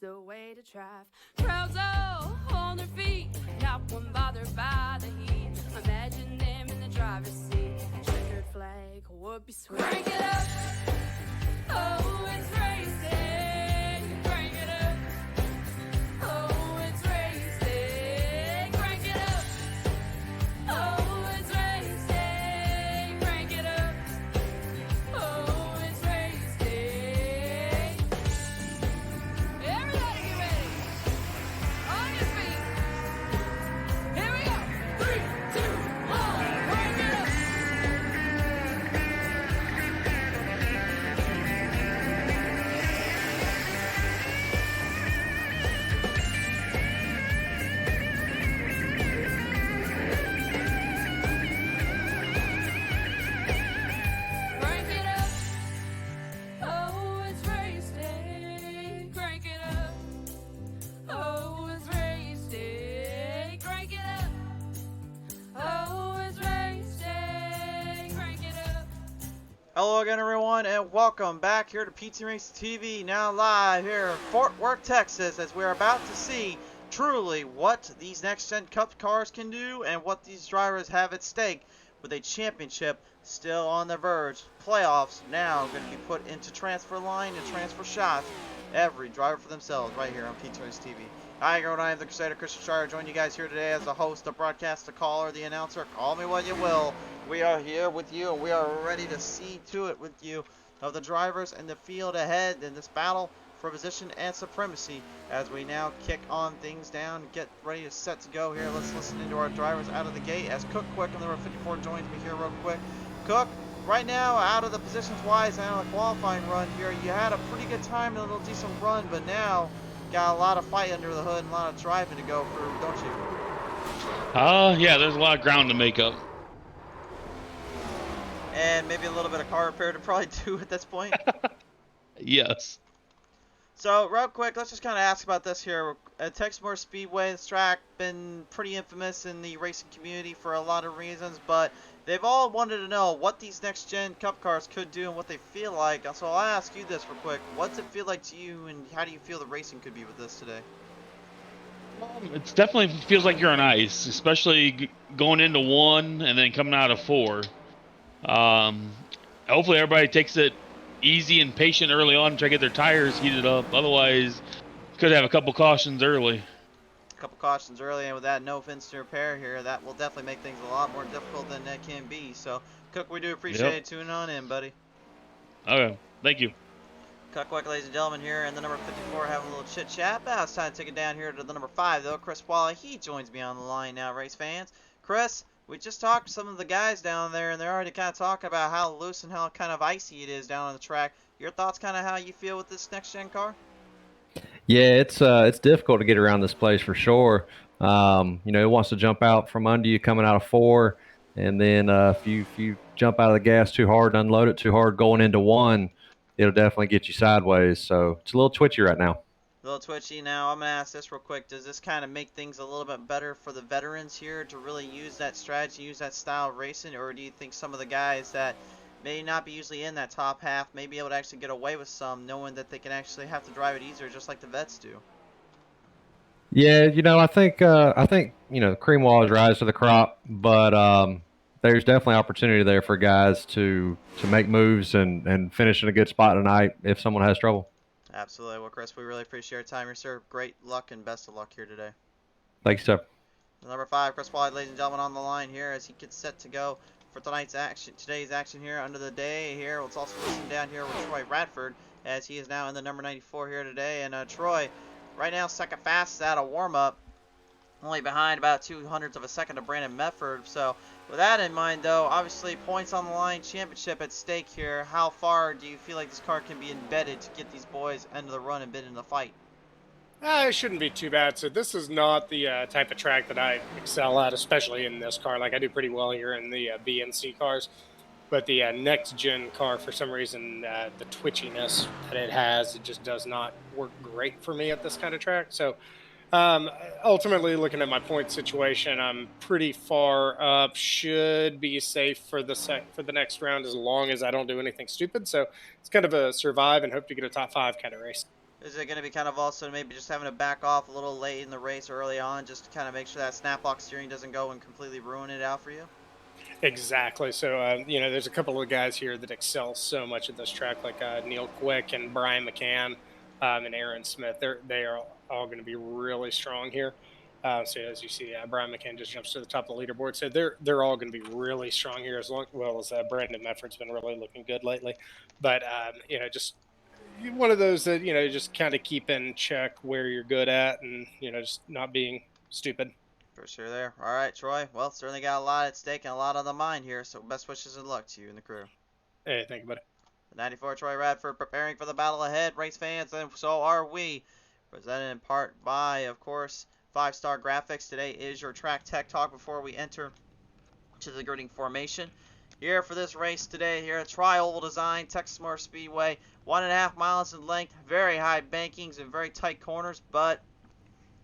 the way to travel. Crowds all on their feet, not one bothered by the heat. Imagine them in the driver's seat. Checkered flag would be sweet. Crank it up, oh, it's racing. Crank it up, oh, it's racing. Crank it up, oh, it's racing. Crank it up, oh, it's racing. Everybody get ready. On your feet. Here we go. 3, 2, 1. Crank it up. Crank it up. Oh, it's race day. Crank it up. Oh, it's race day. Crank it up. Oh, it's race day. Crank it up. Hello again, everyone, and welcome back here to PTM Racing TV, now live here in Fort Worth, Texas, as we're about to see truly what these next-gen Cup cars can do and what these drivers have at stake with a championship still on the verge. Playoffs now going to be put into transfer line and transfer shots. Every driver for themselves right here on PTM Racing TV. Hi, everyone. I am the Crusader Christian Shire. Join you guys here today as the host, the broadcast, the caller, the announcer. Call me what you will. We are here with you, and we are ready to see to it with you of the drivers and the field ahead in this battle for position and supremacy as we now kick on things down, get ready to set to go here. Let's listen into our drivers out of the gate as Cook Quick on the number 54 joins me here real quick. Cook, right now out of the positions wise and on the qualifying run here, you had a pretty good time and a little decent run, but now got a lot of fight under the hood and a lot of driving to go through, don't you? Yeah, there's a lot of ground to make up. And maybe a little bit of car repair to probably do at this point. Yes. So, real quick, let's just kind of ask about this here. Texas Motor Speedway, this track, been pretty infamous in the racing community for a lot of reasons, but they've all wanted to know what these next-gen Cup cars could do and what they feel like. So I'll ask you this real quick. What's it feel like to you, and how do you feel the racing could be with this today? It definitely feels like you're on ice, especially going into 1 and then coming out of 4. Hopefully everybody takes it easy and patient early on and try to get their tires heated up. Otherwise, could have a couple cautions early. A couple cautions early, and with that, no fins to repair here, that will definitely make things a lot more difficult than that can be. So, Cook, we do appreciate it tuning on in, buddy. Okay, thank you. Cut quick, ladies and gentlemen, here, and the number 54 having a little chit-chat. But it's time to take it down here to the number 5, though. Chris Walla, he joins me on the line now, race fans. Chris, we just talked to some of the guys down there, and they're already kind of talking about how loose and how kind of icy it is down on the track. Your thoughts kind of how you feel with this next-gen car? Yeah, it's difficult to get around this place for sure. It wants to jump out from under you coming out of 4, and then if you jump out of the gas too hard, unload it too hard going into 1, it'll definitely get you sideways. So it's a little twitchy right now. A little twitchy. Now, I'm going to ask this real quick. Does this kind of make things a little bit better for the veterans here to really use that strategy, use that style of racing, or do you think some of the guys that may not be usually in that top half may be able to actually get away with some, knowing that they can actually have to drive it easier just like the vets do? Yeah, I think cream walls rise to the crop, but there's definitely opportunity there for guys to make moves and finish in a good spot tonight if someone has trouble. Absolutely. Well, Chris, we really appreciate your time here, sir. Great luck and best of luck here today. Thanks, sir. Number 5, Chris Wally, ladies and gentlemen, on the line here as he gets set to go for tonight's action, today's action here under the day here. Let's also listen down here with Troy Radford as he is now in the number 94 here today. And Troy, right now, second fastest out of warm-up, only behind about 200ths of a second to Brandon Medford. So with that in mind, though, obviously points on the line, championship at stake here. How far do you feel like this car can be embedded to get these boys into the run and bid in the fight? It shouldn't be too bad. So this is not the type of track that I excel at, especially in this car. Like, I do pretty well here in the B and C cars. But the next-gen car, for some reason, the twitchiness that it has, it just does not work great for me at this kind of track. So ultimately, looking at my point situation, I'm pretty far up. Should be safe for the next round as long as I don't do anything stupid. So it's kind of a survive and hope to get a top 5 kind of race. Is it going to be kind of also maybe just having to back off a little late in the race or early on just to kind of make sure that snap lock steering doesn't go and completely ruin it out for you? Exactly. So, there's a couple of guys here that excel so much at this track, like Neil Quick and Brian McCann and Aaron Smith. They are all going to be really strong here. So as you see, Brian McCann just jumps to the top of the leaderboard. So they're all going to be really strong here, as well as Brandon Medford's been really looking good lately. But just one of those that just kind of keep in check where you're good at, and just not being stupid. For sure there. All right, Troy. Well, certainly got a lot at stake and a lot on the mind here, so best wishes and luck to you and the crew. Hey, thank you, buddy. The 94 Troy Radford preparing for the battle ahead, race fans, and so are we. Presented in part by, of course, 5-Star Graphics. Today is your track tech talk before we enter to the gridding formation. Here for this race today, here at Tri-Oval Design, Texas Motor Speedway, 1.5 miles in length, very high bankings and very tight corners, but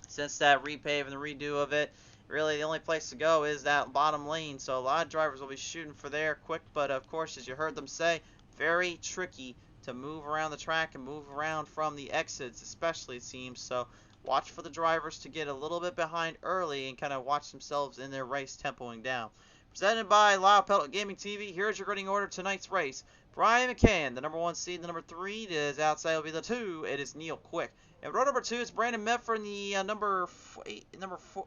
since that repave and the redo of it, really the only place to go is that bottom lane. So a lot of drivers will be shooting for there quick, but of course, as you heard them say, very tricky to move around the track and move around from the exits, especially it seems. So watch for the drivers to get a little bit behind early and kind of watch themselves in their race tempoing down. Presented by Apparel Gaming TV, here's your grading order tonight's race. Brian McCann, the number 1 seed, the number 3 is outside will be the 2. It is Neil Quick. And row number 2 is Brandon Medford, and the number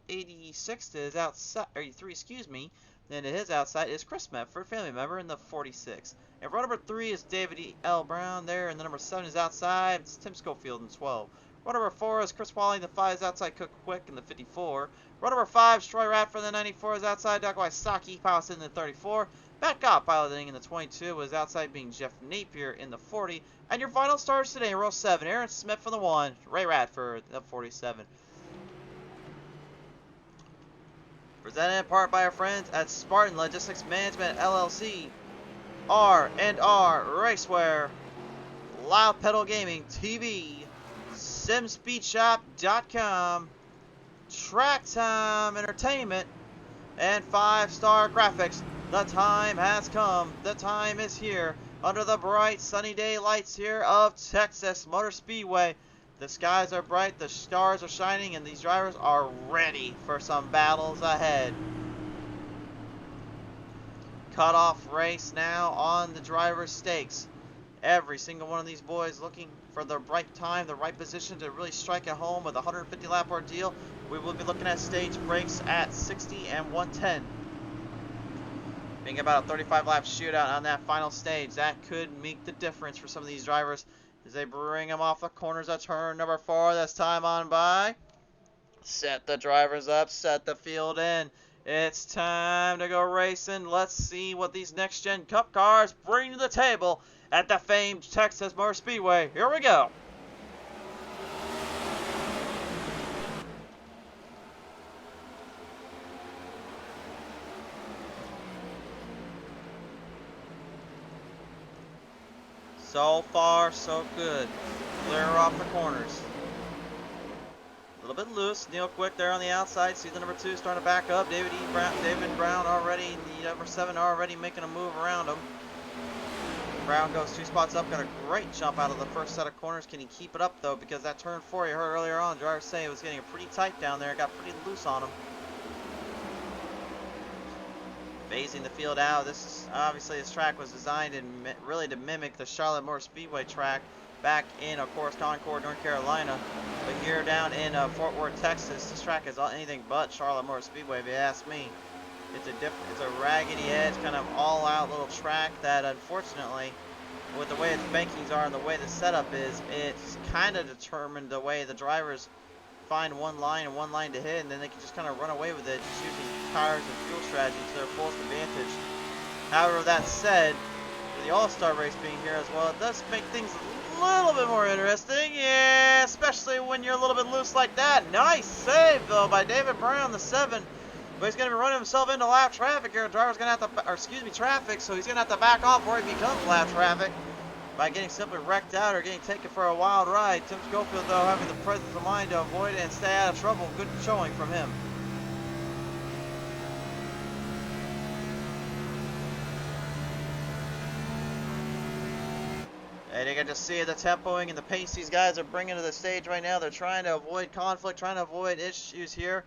86 is outside, or 3, excuse me. Then his outside is Chris Medford, family member, in the 46. And row number 3 is David E. L. Brown there, and the number 7 is outside. It's Tim Schofield in 12. Row number 4 is Chris Wally, the 5 is outside Cook Quick in the 54. Row number 5 is Troy Radford, the 94 is outside Doug Wysocki, piloting in the 34. Back up piloting in the 22 was outside being Jeff Napier in the 40. And your final stars today in row 7, Aaron Smith from the 1, Ray Radford, the 47. Presented in part by our friends at Spartan Logistics Management LLC, R&R Racewear, Loud Pedal Gaming TV, SimSpeedShop.com, Track Time Entertainment, and 5-Star Graphics. The time has come. The time is here. Under the bright sunny day lights here of Texas Motor Speedway. The skies are bright, the stars are shining, and these drivers are ready for some battles ahead. Cutoff race now on the driver's stakes. Every single one of these boys looking for the right time, the right position to really strike it home with a 150 lap ordeal. We will be looking at stage breaks at 60 and 110. Being about a 35 lap shootout on that final stage, that could make the difference for some of these drivers as they bring them off the corners of turn number 4. That's time on by. Set the drivers up, set the field in. It's time to go racing. Let's see what these next gen cup cars bring to the table at the famed Texas Motor Speedway. Here we go. So far, so good. Clear off the corners. A little bit loose. Neil Quick there on the outside. See the number 2 starting to back up. David Brown already, the number 7 already making a move around him. Brown goes 2 spots up. Got a great jump out of the first set of corners. Can he keep it up though? Because that turn 4 you heard earlier on, the driver saying it was getting pretty tight down there. It got pretty loose on him. Phasing the field out. This is obviously this track was designed and really to mimic the Charlotte Motor Speedway track back in, of course, Concord, North Carolina. But here down in Fort Worth, Texas, this track is anything but Charlotte Motor Speedway, if you ask me. It's a raggedy edge, kind of all-out little track that, unfortunately, with the way its bankings are and the way the setup is, it's kind of determined the way the drivers find one line and one line to hit, and then they can just kind of run away with it, just using tires and fuel strategy to their fullest advantage. However, that said, with the All-Star race being here as well, it does make things a little bit more interesting. Yeah, especially when you're a little bit loose like that. Nice save, though, by David Brown, the 7. But he's going to be running himself into lap traffic here. The driver's going to have to, or excuse me, traffic, so he's going to have to back off before he becomes lap traffic by getting simply wrecked out or getting taken for a wild ride. Tim Schofield, though, having the presence of mind to avoid it and stay out of trouble. Good showing from him. And you can just see the tempoing and the pace these guys are bringing to the stage right now. They're trying to avoid conflict, trying to avoid issues here.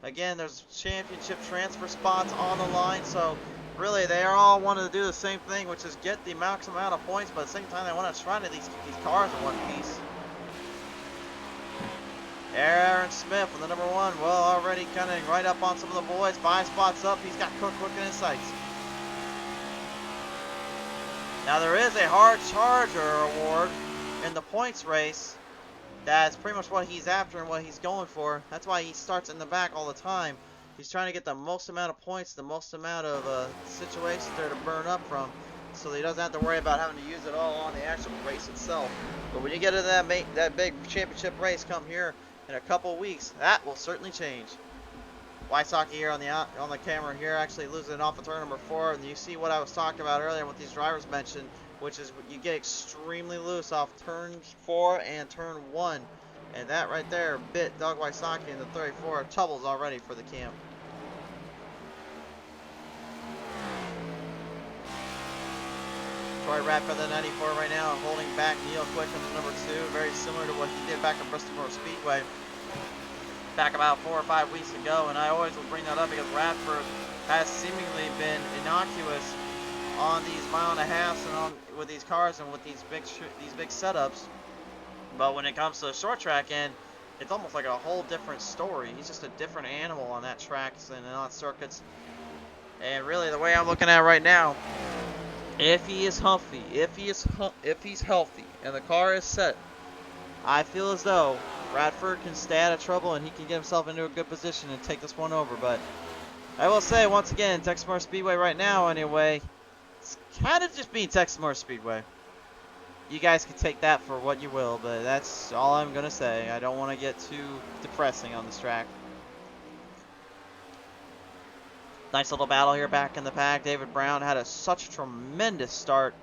Again, there's championship transfer spots on the line, so really they all want to do the same thing, which is get the maximum amount of points, but at the same time they want to try to keep these cars in one piece. Aaron Smith with the number 1, well, already kind of right up on some of the boys. 5 spots up, he's got Cook looking in sights. Now there is a hard charger award in the points race. That's pretty much what he's after and what he's going for. That's why he starts in the back all the time. He's trying to get the most amount of points, the most amount of situations there to burn up from, so that he doesn't have to worry about having to use it all on the actual race itself. But when you get into that big championship race come here in a couple weeks, that will certainly change. Wysocki here on the camera here, actually losing it off of turn number 4, and you see what I was talking about earlier, what these drivers mentioned, which is you get extremely loose off turns 4 and turn 1, and that right there bit Doug Wysocki in the 34 troubles already for the camp. Troy Rapp for the 94 right now, holding back Neil Quick in the number 2, very similar to what he did back at Bristol Motor Speedway back about 4 or 5 weeks ago, and I always will bring that up because Radford has seemingly been innocuous on these 1.5 miles and on with these cars and with these big setups, but when it comes to the short track end, it's almost like a whole different story. He's just a different animal on that track and on circuits. And really, the way I'm looking at it right now, if he is healthy, if he's healthy, and the car is set, I feel as though Radford can stay out of trouble and he can get himself into a good position and take this one over. But I will say once again, Texas Motor Speedway right now, anyway, it's kind of just being Texas Motor Speedway. You guys can take that for what you will, but that's all I'm gonna say. I don't want to get too depressing on this track. Nice little battle here back in the pack. David Brown had such a tremendous start,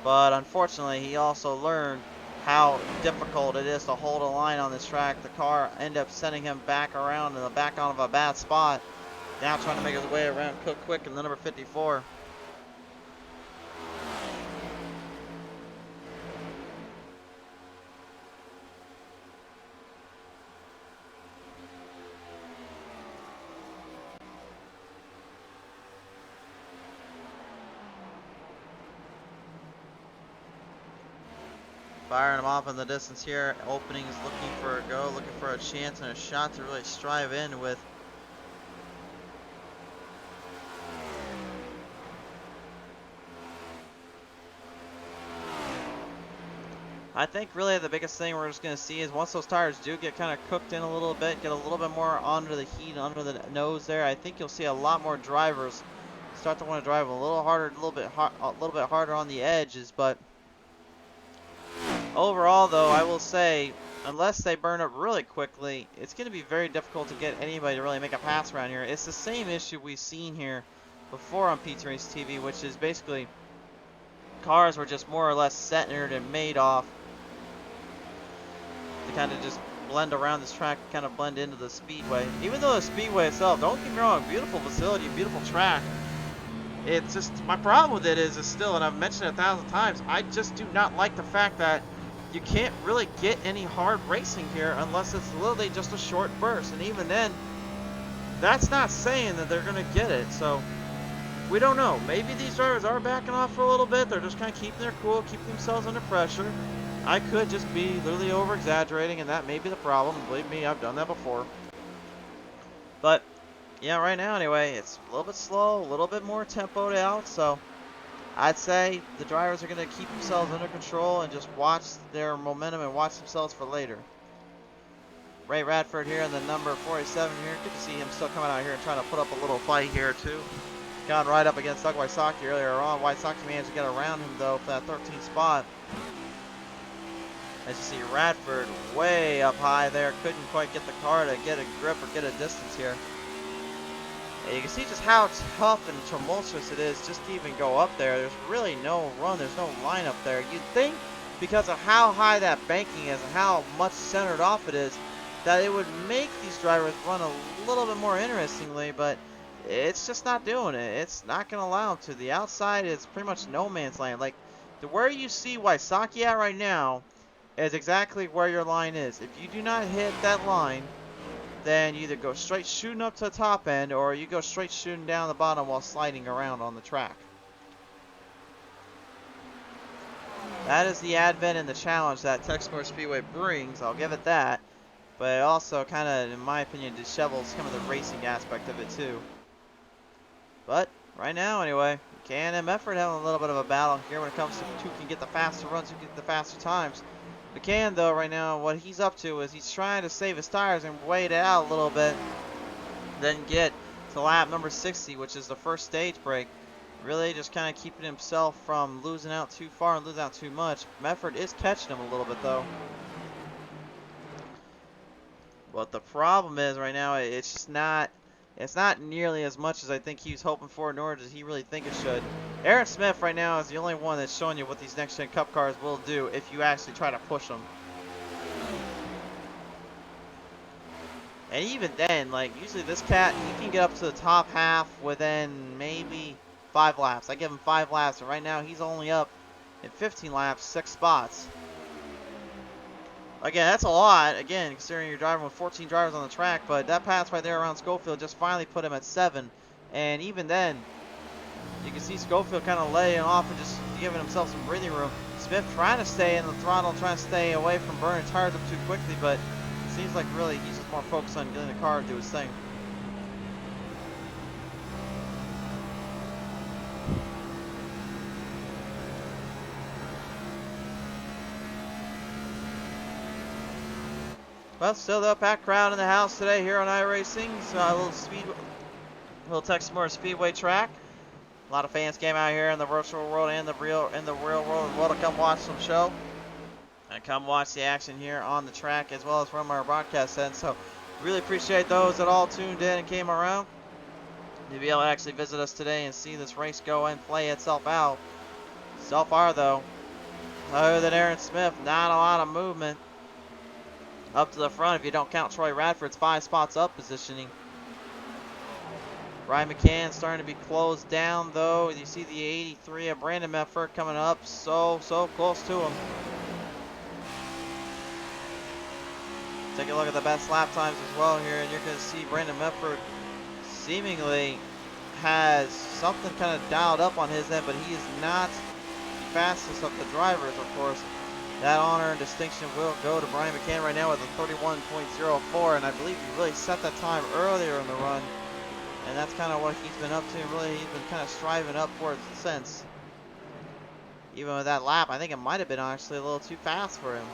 but unfortunately he also learned how difficult it is to hold a line on this track. The car ended up sending him back around in the back on of a bad spot. Now trying to make his way around Cook Quick in the number 54. Firing him off in the distance here. Opening is looking for a go, looking for a chance and a shot to really strive in with. I think really the biggest thing we're just going to see is once those tires do get kind of cooked in a little bit, get a little bit more under the heat, under the nose there, I think you'll see a lot more drivers start to want to drive a little harder, a little bit harder on the edges. But overall, though, I will say, unless they burn up really quickly, it's going to be very difficult to get anybody to really make a pass around here. It's the same issue we've seen here before on PTM Racing TV, which is basically cars were just more or less centered and made off to kind of just blend around this track, kind of blend into the speedway. Even though the speedway itself, don't get me wrong, beautiful facility, beautiful track. It's just, my problem with it is still, and I've mentioned it 1,000 times, I just do not like the fact that you can't really get any hard racing here unless it's literally just a short burst. And even then, that's not saying that they're going to get it. So, we don't know. Maybe these drivers are backing off for a little bit. They're just kind of keeping their cool, keeping themselves under pressure. I could just be literally over-exaggerating, and that may be the problem. Believe me, I've done that before. But, yeah, right now anyway, it's a little bit slow, a little bit more tempoed out. So, I'd say the drivers are going to keep themselves under control and just watch their momentum and watch themselves for later. Ray Radford here in the number 47 here. Good to see him still coming out here and trying to put up a little fight here too. Gone right up against Doug Wysocki earlier on. Wysocki managed to get around him though for that 13th spot. As you see, Radford way up high there. Couldn't quite get the car to get a grip or get a distance here. And you can see just how tough and tumultuous it is just to even go up there. There's really no run. There's no line up there. You'd think because of how high that banking is and how much centered off it is that it would make these drivers run a little bit more interestingly, but it's just not doing it. It's not going to allow them to. The outside is pretty much no man's land. Like, where you see Wysocki at right now is exactly where your line is. If you do not hit that line, then you either go straight shooting up to the top end, or you go straight shooting down the bottom while sliding around on the track. That is the advent and the challenge that Motor Speedway brings, I'll give it that. But it also kind of, in my opinion, dishevels some of the racing aspect of it too. But right now, anyway, McCann and Mefford having a little bit of a battle here when it comes to who can get the faster runs, who can get the faster times. McCann, though, right now, what he's up to is he's trying to save his tires and wait it out a little bit, then get to lap number 60, which is the first stage break. Really just kind of keeping himself from losing out too far and losing out too much. Mefford is catching him a little bit, though. But the problem is right now, it's just not nearly as much as I think he was hoping for, nor does he really think it should. Aaron Smith right now is the only one that's showing you what these next gen cup cars will do if you actually try to push them. And even then, like, usually this cat, he can get up to the top half within maybe 5 laps. I give him 5 laps, and right now he's only up in 15 laps, 6 spots. Again, that's a lot, again, considering you're driving with 14 drivers on the track, but that pass right there around Schofield just finally put him at 7. And even then, you can see Schofield kind of laying off and just giving himself some breathing room. Smith trying to stay in the throttle, trying to stay away from burning tires up too quickly, but it seems like really he's just more focused on getting the car to do his thing. Well, still the packed crowd in the house today here on iRacing. So a little Texas Motor Speedway track. A lot of fans came out here in the virtual world and the real world as well to come watch some show and come watch the action here on the track as well as from our broadcast end. So really appreciate those that all tuned in and came around to be able to actually visit us today and see this race go and play itself out. So far though, other than Aaron Smith, not a lot of movement up to the front if you don't count Troy Radford's 5 spots up positioning. Brian McCann starting to be closed down though. You see the 83 of Brandon Mefford coming up so close to him. Take a look at the best lap times as well here, and you're going to see Brandon Mefford seemingly has something kind of dialed up on his end, but he is not the fastest of the drivers, of course. That honor and distinction will go to Brian McCann right now with a 31.04, and I believe he really set that time earlier in the run. And that's kind of what he's been up to, and really he's been kind of striving up for it since. Even with that lap, I think it might have been actually a little too fast for him.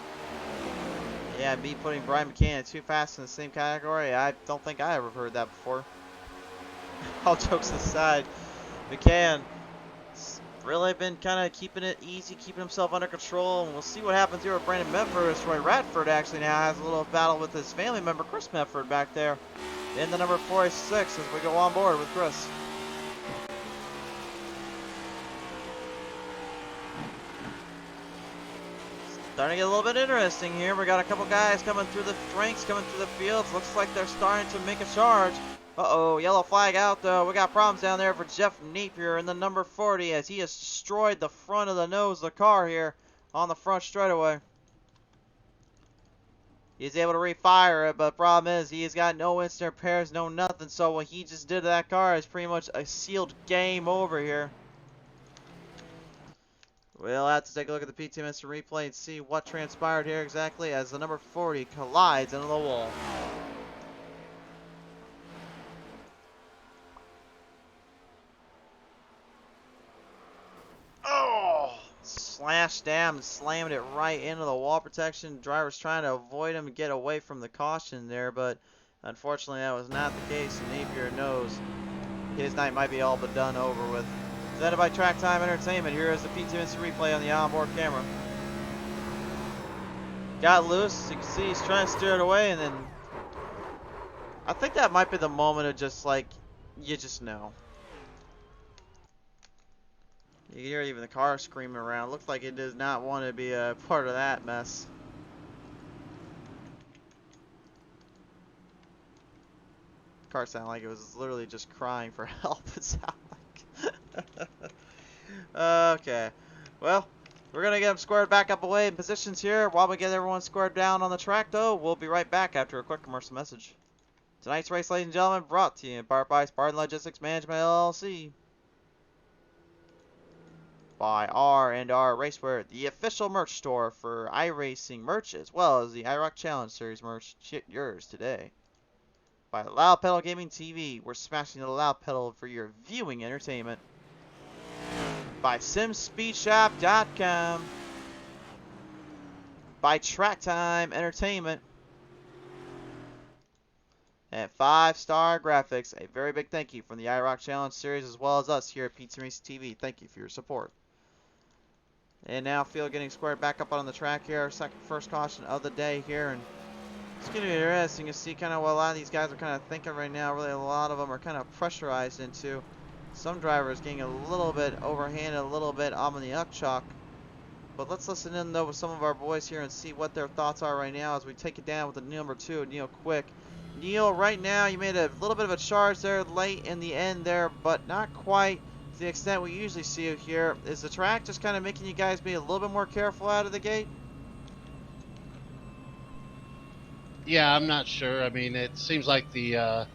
Yeah, me putting Brian McCann too fast in the same category, I don't think I ever heard that before. All jokes aside, McCann really been kind of keeping it easy, keeping himself under control, and we'll see what happens here with Brandon Mefford as Troy Radford actually now has a little battle with his family member Chris Mefford back there in the number 46 as we go on board with Chris. Starting to get a little bit interesting here. We got a couple guys coming through the ranks, coming through the fields. Looks like they're starting to make a charge. Uh-oh, yellow flag out though. We got problems down there for Jeff Napier in the number 40 as he has destroyed the front of the nose of the car here on the front straightaway. He's able to refire it, but the problem is he's got no instant repairs, no nothing. So what he just did to that car is pretty much a sealed game over here. We'll have to take a look at the PTM instant replay and see what transpired here exactly as the number 40 collides into the wall. Oh! Slashed down and slammed it right into the wall protection. Driver's trying to avoid him and get away from the caution there, but unfortunately that was not the case. And Napier knows his night might be all but done over with. Presented by Track Time Entertainment. Here is the PTM instant replay on the onboard camera. Got loose. You can see he's trying to steer it away, and then I think that might be the moment of just like, you just know. You hear even the car screaming around. Looks like it does not want to be a part of that mess. Car sounded like it was literally just crying for help. It sounded like. Okay. Well, We're going to get them squared back up away in positions here. While we get everyone squared down on the track, though, we'll be right back after a quick commercial message. Tonight's race, ladies and gentlemen, brought to you in part by Spartan Logistics Management LLC. By R&R Racewear, the official merch store for iRacing merch, as well as the IROC Challenge Series merch. Shit yours today. By Loud Pedal Gaming TV, we're smashing the loud pedal for your viewing entertainment. By SimSpeedShop.com. By Track Time Entertainment. And 5-Star Graphics. A very big thank you from the IROC Challenge Series, as well as us here at PTM Racing TV. Thank you for your support. And now field getting squared back up on the track here. Our first caution of the day here. And it's going to be interesting to see kind of what a lot of these guys are kind of thinking right now. Really, a lot of them are kind of pressurized into some drivers getting a little bit overhanded, a little bit on the upchuck. But let's listen in, though, with some of our boys here and see what their thoughts are right now as we take it down with the number 2, Neil Quick. Neil, right now, you made a little bit of a charge there late in the end there, but not quite to the extent we usually see it here. Is the track just kind of making you guys be a little bit more careful out of the gate? Yeah, I'm not sure. I mean, it seems like the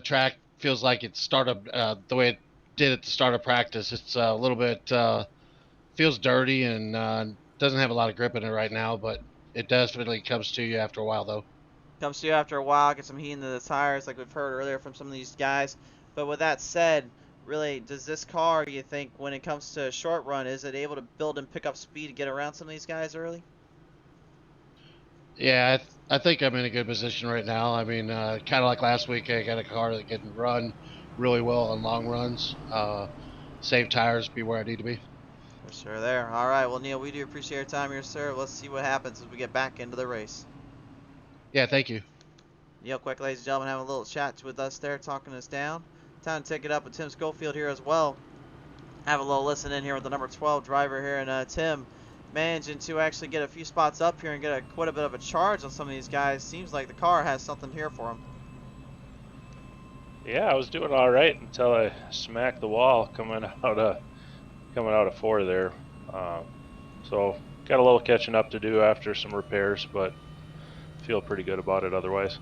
track feels like it started the way it did at the start of practice. It's a little bit feels dirty and doesn't have a lot of grip in it right now, but it definitely comes to you after a while, though. Comes to you after a while, get some heat into the tires like we've heard earlier from some of these guys. But with that said, really, does this car, you think, when it comes to short run, is it able to build and pick up speed to get around some of these guys early? Yeah, I think I'm in a good position right now. I mean, kind of like last week, I got a car that can run really well on long runs, save tires, be where I need to be. For sure there. All right, well, Neil, we do appreciate your time here, sir. Let's see what happens as we get back into the race. Yeah, thank you. Neil Quick, ladies and gentlemen, having a little chat with us there, talking us down. Time to take it up with Tim Schofield here as well. Have a little listen in here with the number 12 driver here, and Tim managing to actually get a few spots up here and get quite a bit of a charge on some of these guys. Seems like the car has something here for him. Yeah, I was doing all right until I smacked the wall coming out of 4 there. So got a little catching up to do after some repairs, but feel pretty good about it otherwise.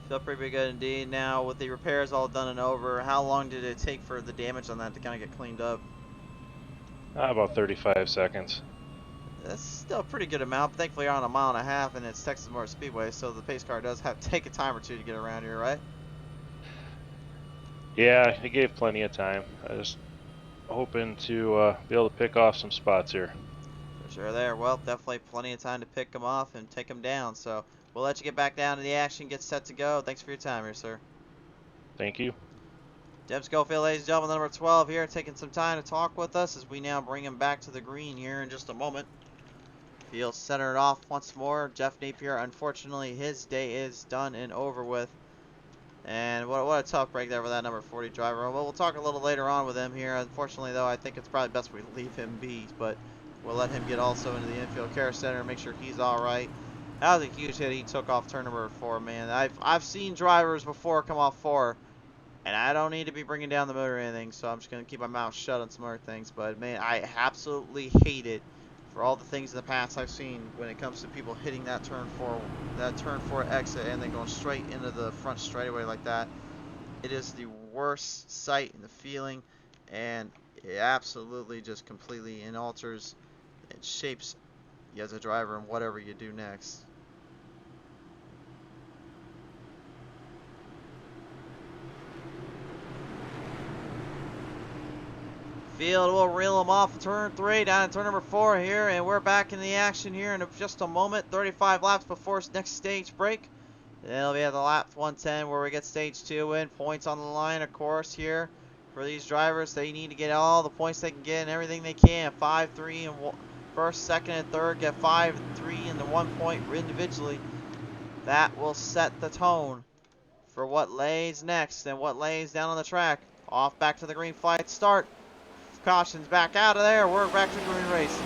Feel pretty good indeed. Now with the repairs all done and over, how long did it take for the damage on that to kind of get cleaned up? About 35 seconds. That's still a pretty good amount. But thankfully you're on 1.5 miles and it's Texas Motor Speedway, so the pace car does have to take a time or two to get around here, right? Yeah, it gave plenty of time. I was hoping to be able to pick off some spots here. For sure there. Well, definitely plenty of time to pick them off and take them down. So we'll let you get back down to the action, get set to go. Thanks for your time here, sir. Thank you. Tim Schofield, ladies and gentlemen, the number 12 here, taking some time to talk with us as we now bring him back to the green here in just a moment. Field centered off once more. Jeff Napier, unfortunately, his day is done and over with. And what a tough break there for that number 40 driver. Well, we'll talk a little later on with him here. Unfortunately, though, I think it's probably best we leave him be. But we'll let him get also into the infield care center and make sure he's all right. That was a huge hit he took off turn number 4, man. I've seen drivers before come off 4, and I don't need to be bringing down the motor or anything, so I'm just going to keep my mouth shut on some other things. But, man, I absolutely hate it for all the things in the past I've seen when it comes to people hitting that turn 4 exit and then going straight into the front straightaway like that. It is the worst sight and the feeling, and it absolutely just completely alters and shapes you as a driver and whatever you do next. Field will reel him off turn 3 down to turn number 4 here, and we're back in the action here in just a moment. 35 laps before next stage break. Then it'll be at the lap 110 where we get stage 2 in. Points on the line, of course, here for these drivers. They need to get all the points they can get and everything they can. 5-3 in first, second, and third. Get 5-3 in the 1 point individually. That will set the tone for what lays next and what lays down on the track. Off back to the green flag start. Caution's back out of there. We're back to green racing.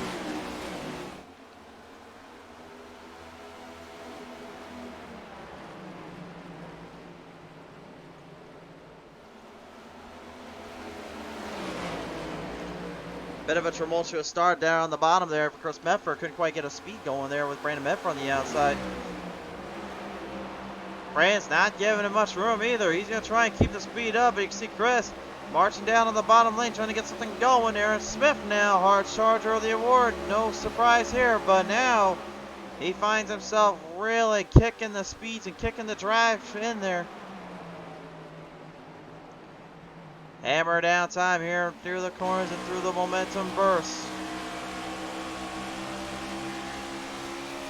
Bit of a tumultuous start down on the bottom there for Chris Medford. Couldn't quite get a speed going there with Brandon Medford on the outside. Brandon's not giving him much room either. He's going to try and keep the speed up. But you can see Chris marching down on the bottom lane, trying to get something going. Aaron Smith now, hard charger of the award. No surprise here, but now he finds himself really kicking the speeds and kicking the drive in there. Hammer down time here through the corners and through the momentum burst.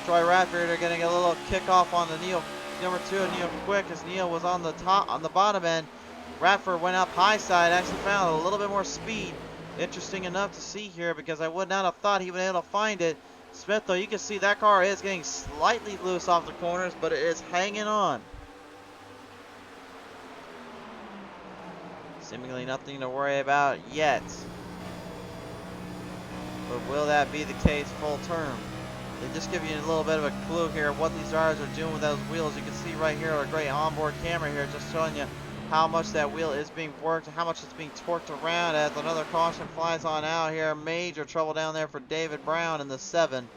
Troy Radford are getting a little kickoff on the Neil number 2, Neil Quick, as Neil was on the bottom end. Radford went up high side, actually found a little bit more speed. Interesting enough to see here, because I would not have thought he would be able to find it. Smith, though, you can see that car is getting slightly loose off the corners, but it is hanging on. Seemingly nothing to worry about yet. But will that be the case full term? They just give you a little bit of a clue here of what these drivers are doing with those wheels. You can see right here a great onboard camera here just showing you how much that wheel is being worked, how much it's being torqued around as another caution flies on out here. Major trouble down there for David Brown in the 7.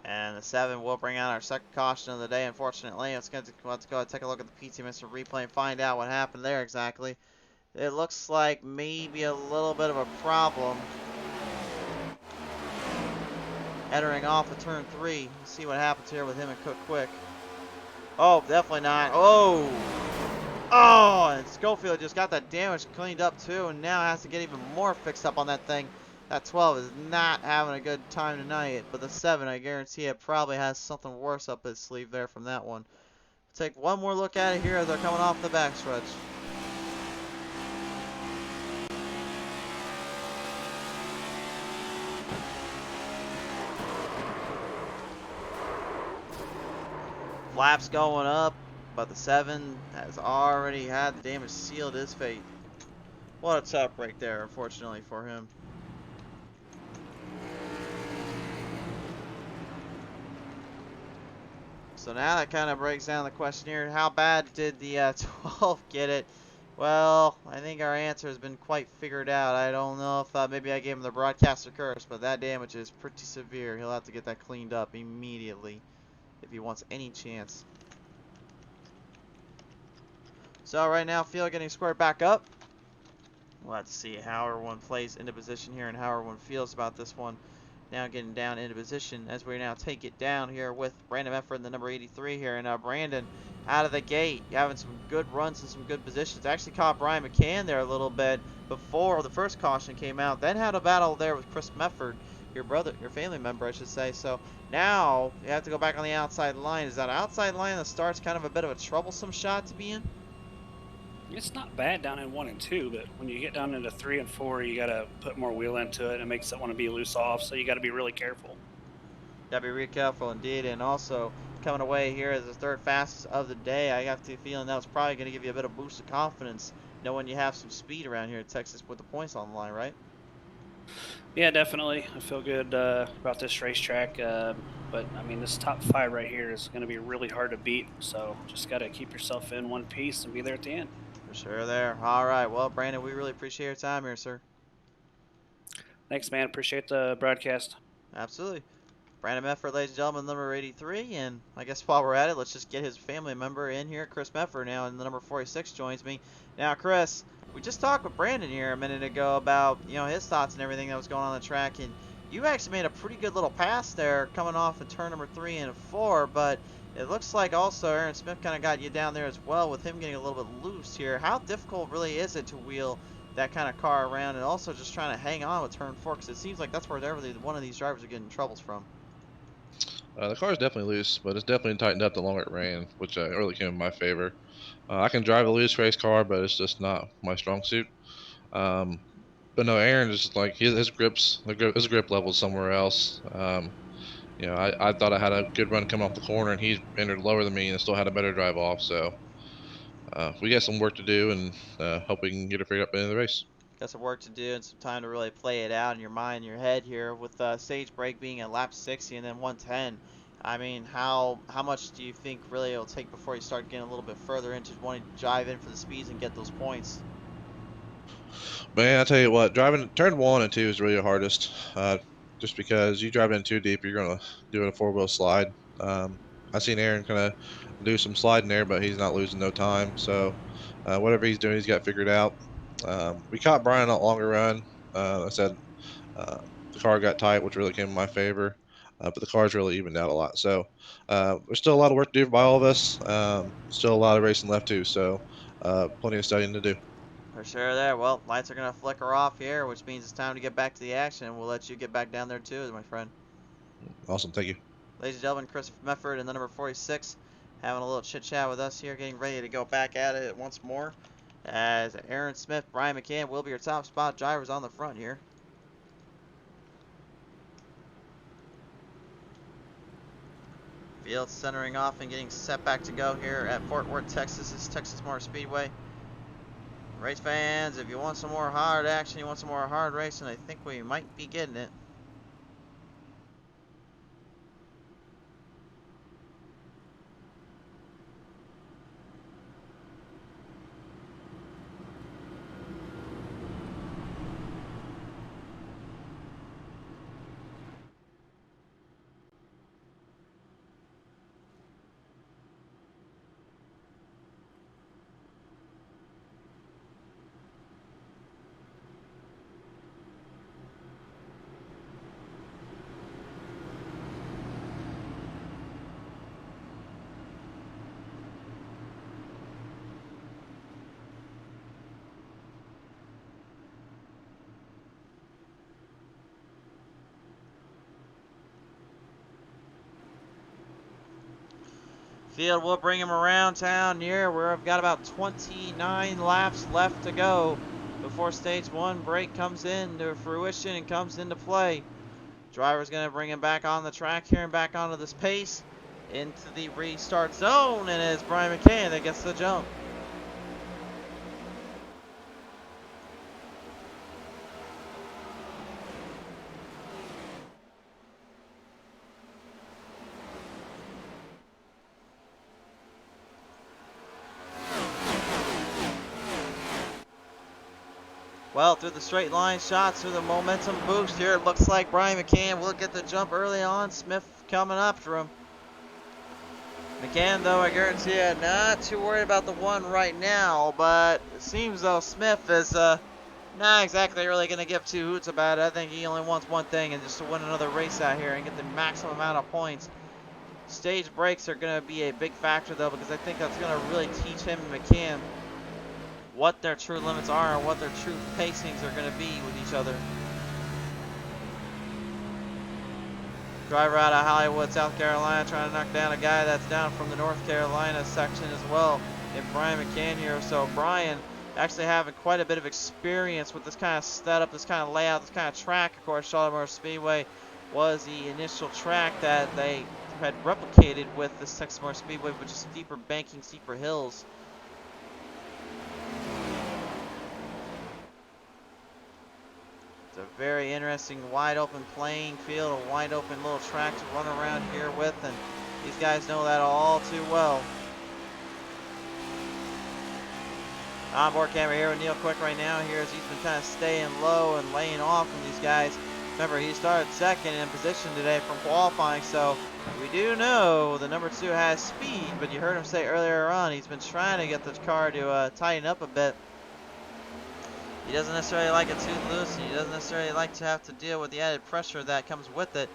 And the 7 will bring out our second caution of the day, unfortunately. Let's go and take a look at the PTM replay and find out what happened there exactly. It looks like maybe a little bit of a problem entering off of turn 3. Let's see what happens here with him and Cook Quick. Oh, definitely not. Oh! Oh! And Schofield just got that damage cleaned up too, and now has to get even more fixed up on that thing. That 12 is not having a good time tonight, but the 7, I guarantee it probably has something worse up his sleeve there from that one. Take one more look at it here as they're coming off the backstretch. Flaps going up, but the 7 has already had the damage sealed his fate. What a tough break there, unfortunately for him. So now that kind of breaks down the question here. How bad did the 12 get it? Well, I think our answer has been quite figured out. I don't know if maybe I gave him the broadcaster curse, but that damage is pretty severe. He'll have to get that cleaned up immediately if he wants any chance. So right now, field getting squared back up. We'll have to see how everyone plays into position here and how everyone feels about this one. Now getting down into position as we now take it down here with Brandon Medford in the number 83 here. And Brandon out of the gate having some good runs and some good positions. Actually caught Brian McCann there a little bit before the first caution came out. Then had a battle there with Chris Medford, your family member, I should say. So now you have to go back on the outside line. Is that outside line that starts kind of a bit of a troublesome shot to be in? It's not bad down in 1 and 2, but when you get down into 3 and 4, you got to put more wheel into it, and it makes it want to be loose off, so you got to be really careful. Got to be really careful indeed, and also coming away here as the third fastest of the day, I got the feeling that was probably going to give you a bit of boost of confidence, knowing you have some speed around here in Texas with the points on the line, right? Yeah, definitely. I feel good about this racetrack, but I mean, this top 5 right here is going to be really hard to beat, so just got to keep yourself in one piece and be there at the end. For sure there. All right. Well, Brandon, we really appreciate your time here, sir. Thanks, man. Appreciate the broadcast. Absolutely. Brandon Medford, ladies and gentlemen, number 83. And I guess while we're at it, let's just get his family member in here. Chris Medford now in the number 46 joins me. Now, Chris, we just talked with Brandon here a minute ago about, his thoughts and everything that was going on the track. And you actually made a pretty good little pass there coming off of turn number 3 and 4, but it looks like also Aaron Smith kind of got you down there as well with him getting a little bit loose here. How difficult really is it to wheel that kind of car around and also just trying to hang on with turn 4? Because it seems like that's where one of these drivers are getting troubles from. The car is definitely loose, but it's definitely tightened up the longer it ran, which really came in my favor. I can drive a loose race car, but it's just not my strong suit. But no, Aaron is like his grip level somewhere else. I thought I had a good run coming off the corner, and he entered lower than me and still had a better drive off. So we got some work to do, and hope we can get it figured up at the end of the race. Got some work to do and some time to really play it out in your mind, your head here with stage break being at lap 60 and then 110 I mean, how much do you think really it'll take before you start getting a little bit further into wanting to drive in for the speeds and get those points? Man, I tell you what, driving turn 1 and 2 is really the hardest. Just because you drive in too deep, you're gonna do a 4-wheel slide. I seen Aaron kind of do some sliding there, but he's not losing no time. So whatever he's doing, he's got figured out. We caught Brian not longer run. I said uh, the car got tight, which really came in my favor. But the car's really evened out a lot. So there's still a lot of work to do by all of us. Still a lot of racing left too. So plenty of studying to do. For sure there. Well, lights are going to flicker off here, which means it's time to get back to the action. We'll let you get back down there too, my friend. Awesome. Thank you. Ladies and gentlemen, Christopher Mefford and the number 46 having a little chit-chat with us here, getting ready to go back at it once more. As Aaron Smith, Brian McCann will be your top spot drivers on the front here. Field centering off and getting set back to go here at Fort Worth, Texas. This is Texas Motor Speedway. Race fans, if you want some more hard action, you want some more hard racing, I think we might be getting it. Field will bring him around town near where I've got about 29 laps left to go before stage 1 break comes into fruition and comes into play. Driver's going to bring him back on the track here and back onto this pace into the restart zone, and it's Brian McCann that gets the jump. Well, through the straight line shots, through the momentum boost here, it looks like Brian McCann will get the jump early on. Smith coming after him. McCann, though, I guarantee you, not too worried about the one right now, but it seems though Smith is not exactly really going to give two hoots about it. I think he only wants one thing, and just to win another race out here and get the maximum amount of points. Stage breaks are going to be a big factor, though, because I think that's going to really teach him and McCann what their true limits are and what their true pacings are going to be with each other. Driver out of Hollywood, South Carolina, trying to knock down a guy that's down from the North Carolina section as well, in Brian McCann here. So Brian actually having quite a bit of experience with this kind of setup, this kind of layout, this kind of track. Of course, Charlotte Motor Speedway was the initial track that they had replicated with this Texas Motor Speedway, which is steeper banking, steeper hills. A very interesting wide open playing field, a wide open little track to run around here with, and these guys know that all too well. Onboard camera here with Neil Quick right now here as he's been kind of staying low and laying off from these guys. Remember, he started second in position today from qualifying, so we do know the number 2 has speed, but you heard him say earlier on he's been trying to get the car to tighten up a bit. He doesn't necessarily like it too loose, and he doesn't necessarily like to have to deal with the added pressure that comes with it.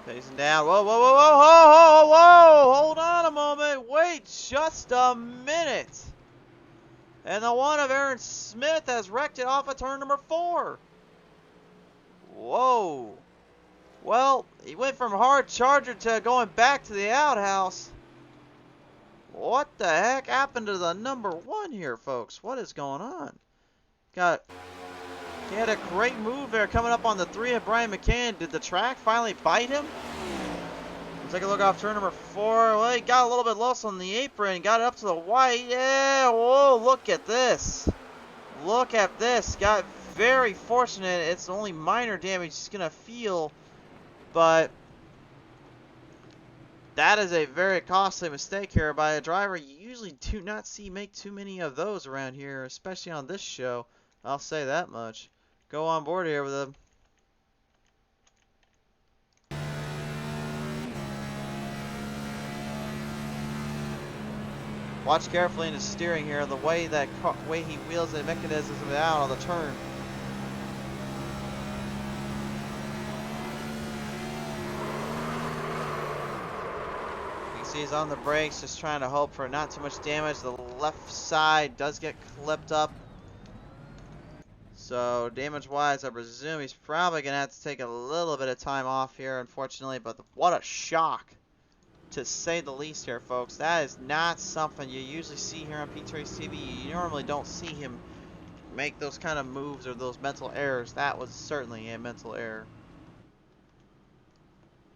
Facing down. Whoa, whoa, whoa, whoa, whoa, whoa, whoa! Hold on a moment. Wait just a minute. And the one of Aaron Smith has wrecked it off of turn number 4. Whoa. Well, he went from hard charger to going back to the outhouse. What the heck happened to the number 1 here, folks? What is going on? He had a great move there coming up on the 3 of Brian McCann. Did the track finally bite him? Let's take a look off turn number 4. Well, he got a little bit lost on the apron. Got it up to the white. Yeah, whoa, look at this. Look at this. Got very fortunate. It's only minor damage he's going to feel. But that is a very costly mistake here by a driver. You usually do not see make too many of those around here, especially on this show. I'll say that much. Go on board here with him. Watch carefully in his steering here, the way he wheels the mechanism out on the turn. You can see he's on the brakes, just trying to hope for not too much damage. The left side does get clipped up. So damage-wise, I presume he's probably going to have to take a little bit of time off here, unfortunately. But what a shock, to say the least here, folks. That is not something you usually see here on PTM Racing TV. You normally don't see him make those kind of moves or those mental errors. That was certainly a mental error.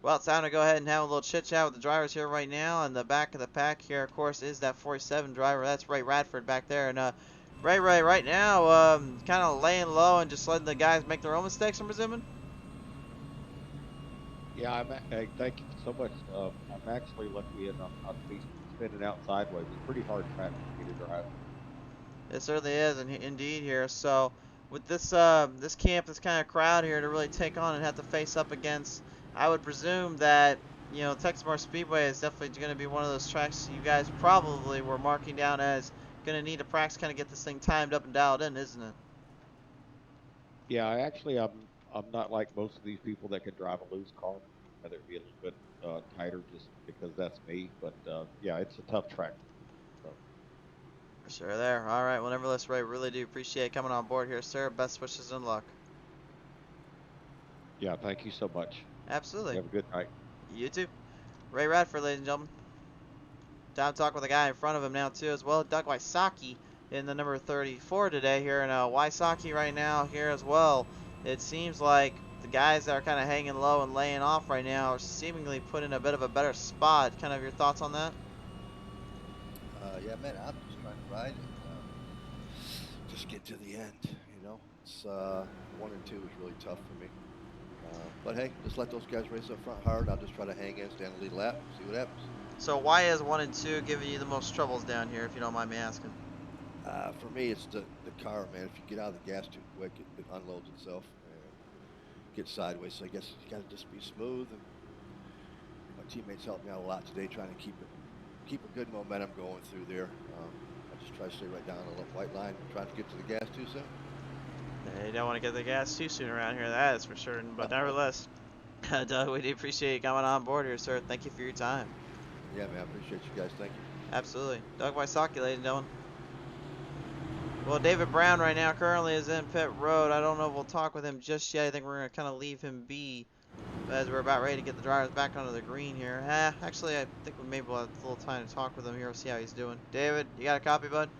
Well, it's time to go ahead and have a little chit-chat with the drivers here right now. In the back of the pack here, of course, is that 47 driver. That's Ray Radford back there. And Ray, right now, kind of laying low and just letting the guys make their own mistakes, I'm presuming? Yeah, thank you so much. I'm actually lucky enough not to be spinning out sideways. It's pretty hard track for me to drive. It certainly is, indeed here. So, with this this camp, this kind of crowd here to really take on and have to face up against, I would presume that, you know, Texas Motor Speedway is definitely going to be one of those tracks you guys probably were marking down as going to need to practice, kind of get this thing timed up and dialed in, isn't it? Yeah, I'm not like most of these people that can drive a loose car. Rather be a little bit tighter, just because that's me. But yeah, it's a tough track. So. For sure there. All right. Well, nevertheless, Ray, really do appreciate coming on board here, sir. Best wishes and luck. Yeah, thank you so much. Absolutely. Have a good night. You too. Ray Radford, ladies and gentlemen. Time to talk with the guy in front of him now, too, as well. Doug Wysocki in the number 34 today here. And Wysocki right now here as well. It seems like the guys that are kind of hanging low and laying off right now are seemingly put in a bit of a better spot. Kind of your thoughts on that? Yeah, man, I'm just trying to ride and just get to the end, you know. It's 1 and 2 is really tough for me. But hey, just let those guys race up front hard. I'll just try to hang in, stay on the lead lap, see what happens. So why is 1 and 2 giving you the most troubles down here, if you don't mind me asking? For me, it's the car, man. If you get out of the gas too quick, it unloads itself and gets sideways. So I guess you got to just be smooth. And my teammates helped me out a lot today, trying to keep a good momentum going through there. I just try to stay right down on the white line, trying to get to the gas too soon. Yeah, you don't want to get the gas too soon around here, that is for certain. But nevertheless, Doug, we do appreciate you coming on board here, sir. Thank you for your time. Yeah, man, I appreciate you guys. Thank you. Absolutely. Doug Wysocki, ladies and gentlemen. Well, David Brown right now currently is in pit road. I don't know if we'll talk with him just yet. I think we're going to kind of leave him be as we're about ready to get the drivers back onto the green here. Actually, I think we maybe will have a little time to talk with him here. We'll see how he's doing. David, you got a copy, bud?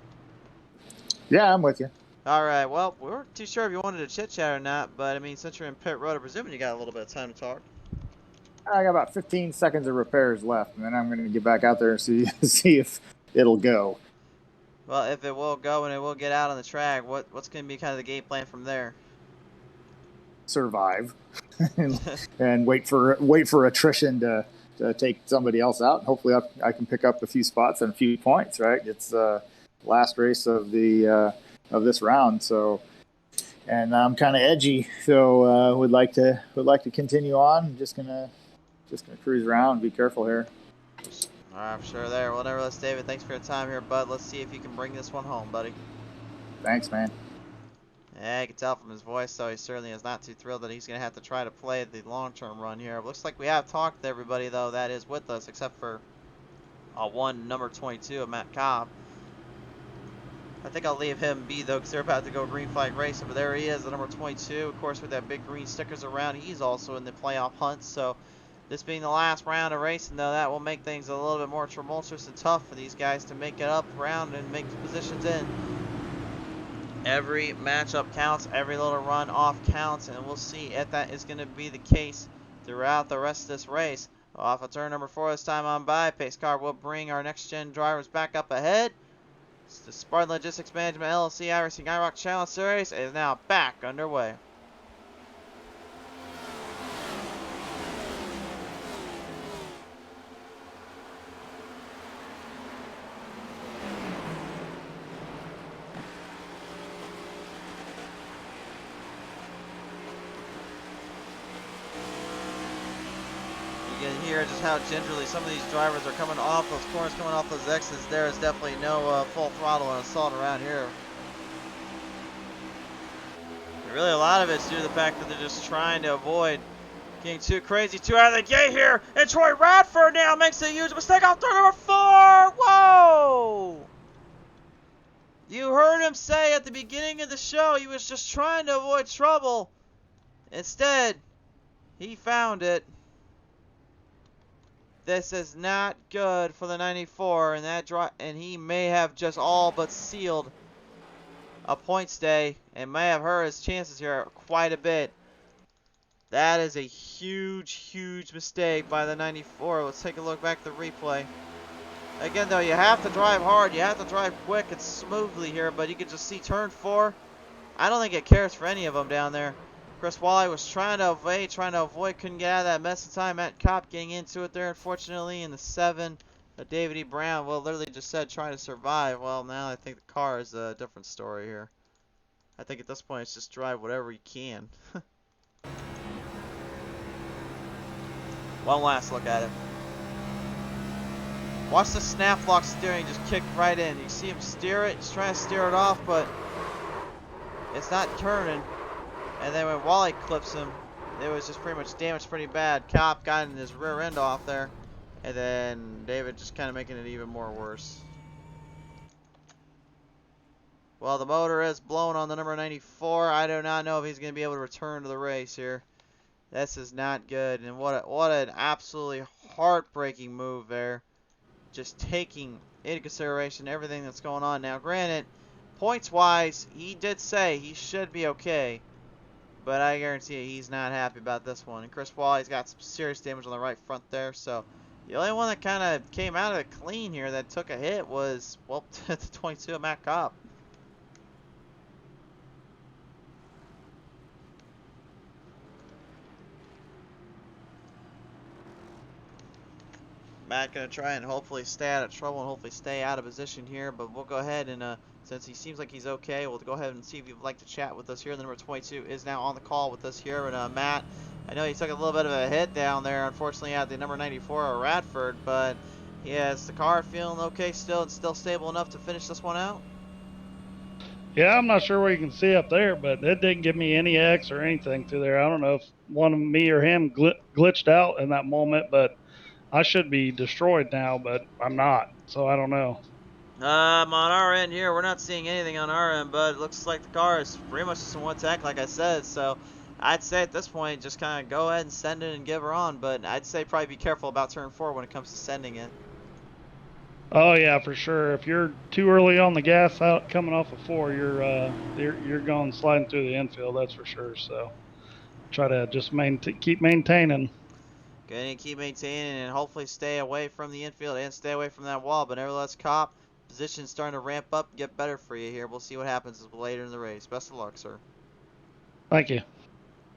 Yeah, I'm with you. All right. Well, we weren't too sure if you wanted to chit-chat or not, but, I mean, since you're in pit road, I'm presuming you got a little bit of time to talk. I got about 15 seconds of repairs left, and then I'm going to get back out there and see if it'll go. Well, if it will go and it will get out on the track, what's going to be kind of the game plan from there? Survive and wait for attrition to take somebody else out. Hopefully, I can pick up a few spots and a few points. Right, it's the last race of this round, so. And I'm kind of edgy, so would like to continue on. I'm just gonna cruise around. Be careful here. All right, I'm sure there. Well, nevertheless, David, thanks for your time here, bud. Let's see if you can bring this one home, buddy. Thanks, man. Yeah, you can tell from his voice, though, he certainly is not too thrilled that he's going to have to try to play the long-term run here. It looks like we have talked to everybody, though, that is with us, except for one number 22 of Matt Cobb. I think I'll leave him be, though, because they're about to go green flag racing. But there he is, the number 22. Of course, with that big green stickers around, he's also in the playoff hunt. So this being the last round of racing, though, that will make things a little bit more tumultuous and tough for these guys to make it up around and make positions in. Every matchup counts, every little run off counts, and we'll see if that is going to be the case throughout the rest of this race. Off of turn number 4 this time on by. Pace car will bring our next-gen drivers back up ahead. The Spartan Logistics Management LLC iRacing IROC Challenge Series is now back underway. You can hear just how gingerly some of these drivers are coming off those corners, coming off those exits. There is definitely no full throttle and assault around here. And really, a lot of it's due to the fact that they're just trying to avoid getting too crazy, too out of the gate here. And Troy Radford now makes a huge mistake off turn number 4. Whoa! You heard him say at the beginning of the show he was just trying to avoid trouble. Instead, he found it. This is not good for the 94, and he may have just all but sealed a point stay and may have hurt his chances here quite a bit. That is a huge, huge mistake by the 94. Let's take a look back at the replay. Again, though, you have to drive hard. You have to drive quick and smoothly here, but you can just see turn 4. I don't think it cares for any of them down there. Chris Wally was trying to avoid, couldn't get out of that mess of time. Matt Kopp getting into it there, unfortunately, in the 7. David E. Brown, well, literally just said trying to survive. Well, now I think the car is a different story here. I think at this point it's just drive whatever you can. One last look at it. Watch the snap lock steering just kick right in. You see him steer it, he's trying to steer it off, but it's not turning. And then when Wally clips him, it was just pretty much damaged pretty bad. Cop got in his rear end off there. And then David just kind of making it even more worse. Well, the motor is blown on the number 94. I do not know if he's going to be able to return to the race here. This is not good. And what an absolutely heartbreaking move there. Just taking into consideration everything that's going on. Now, granted, points-wise, he did say he should be okay. But I guarantee you he's not happy about this one. And Chris Wally's got some serious damage on the right front there. So the only one that kind of came out of it clean here that took a hit was, well, the 22 of Matt Cobb. Matt going to try and hopefully stay out of trouble and hopefully stay out of position here. But we'll go ahead and since he seems like he's okay, we'll go ahead and see if you'd like to chat with us here. The number 22 is now on the call with us here. And Matt, I know he took a little bit of a hit down there, unfortunately, at the number 94 of Radford. But yeah, is the car feeling okay still and still stable enough to finish this one out? Yeah, I'm not sure what you can see up there, but it didn't give me any X or anything through there. I don't know if one of me or him glitched out in that moment, but I should be destroyed now, but I'm not, so I don't know. On our end here, we're not seeing anything on our end, but it looks like the car is pretty much just in one tech, like I said. So I'd say at this point, just kind of go ahead and send it and give her on. But I'd say probably be careful about turn 4 when it comes to sending it. Oh yeah, for sure. If you're too early on the gas out coming off of 4, you're going sliding through the infield. That's for sure. So try to just keep maintaining. Going to keep maintaining and hopefully stay away from the infield and stay away from that wall. But nevertheless, Cop, position's starting to ramp up and get better for you here. We'll see what happens later in the race. Best of luck, sir. Thank you.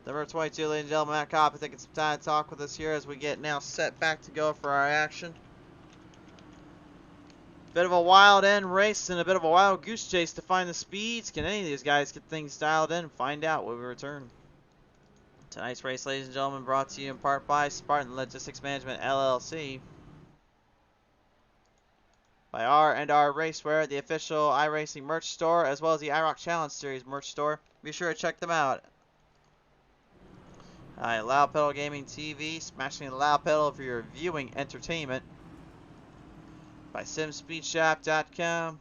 Number 22, ladies and gentlemen, Matt Cop is taking some time to talk with us here as we get now set back to go for our action. Bit of a wild end race and a bit of a wild goose chase to find the speeds. Can any of these guys get things dialed in? Find out when we return. Tonight's race, ladies and gentlemen, brought to you in part by Spartan Logistics Management, LLC. By R&R Racewear, the official iRacing merch store, as well as the IROC Challenge Series merch store. Be sure to check them out. Alright, Loud Pedal Gaming TV, smashing the loud pedal for your viewing entertainment. By SimSpeedShop.com.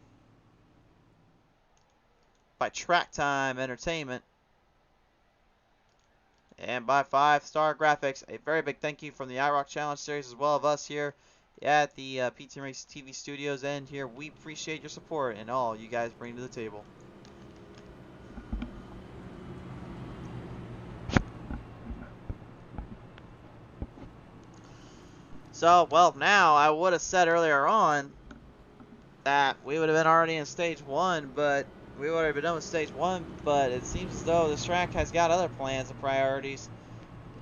By Track Time Entertainment. And by 5 Star Graphics. A very big thank you from the IROC Challenge Series as well as us here at the PTM Racing TV studios and here. We appreciate your support and all you guys bring to the table. So, well, now I would have said earlier on that we would have been already in stage 1, but we would have been done with stage 1, but it seems as though this track has got other plans and priorities.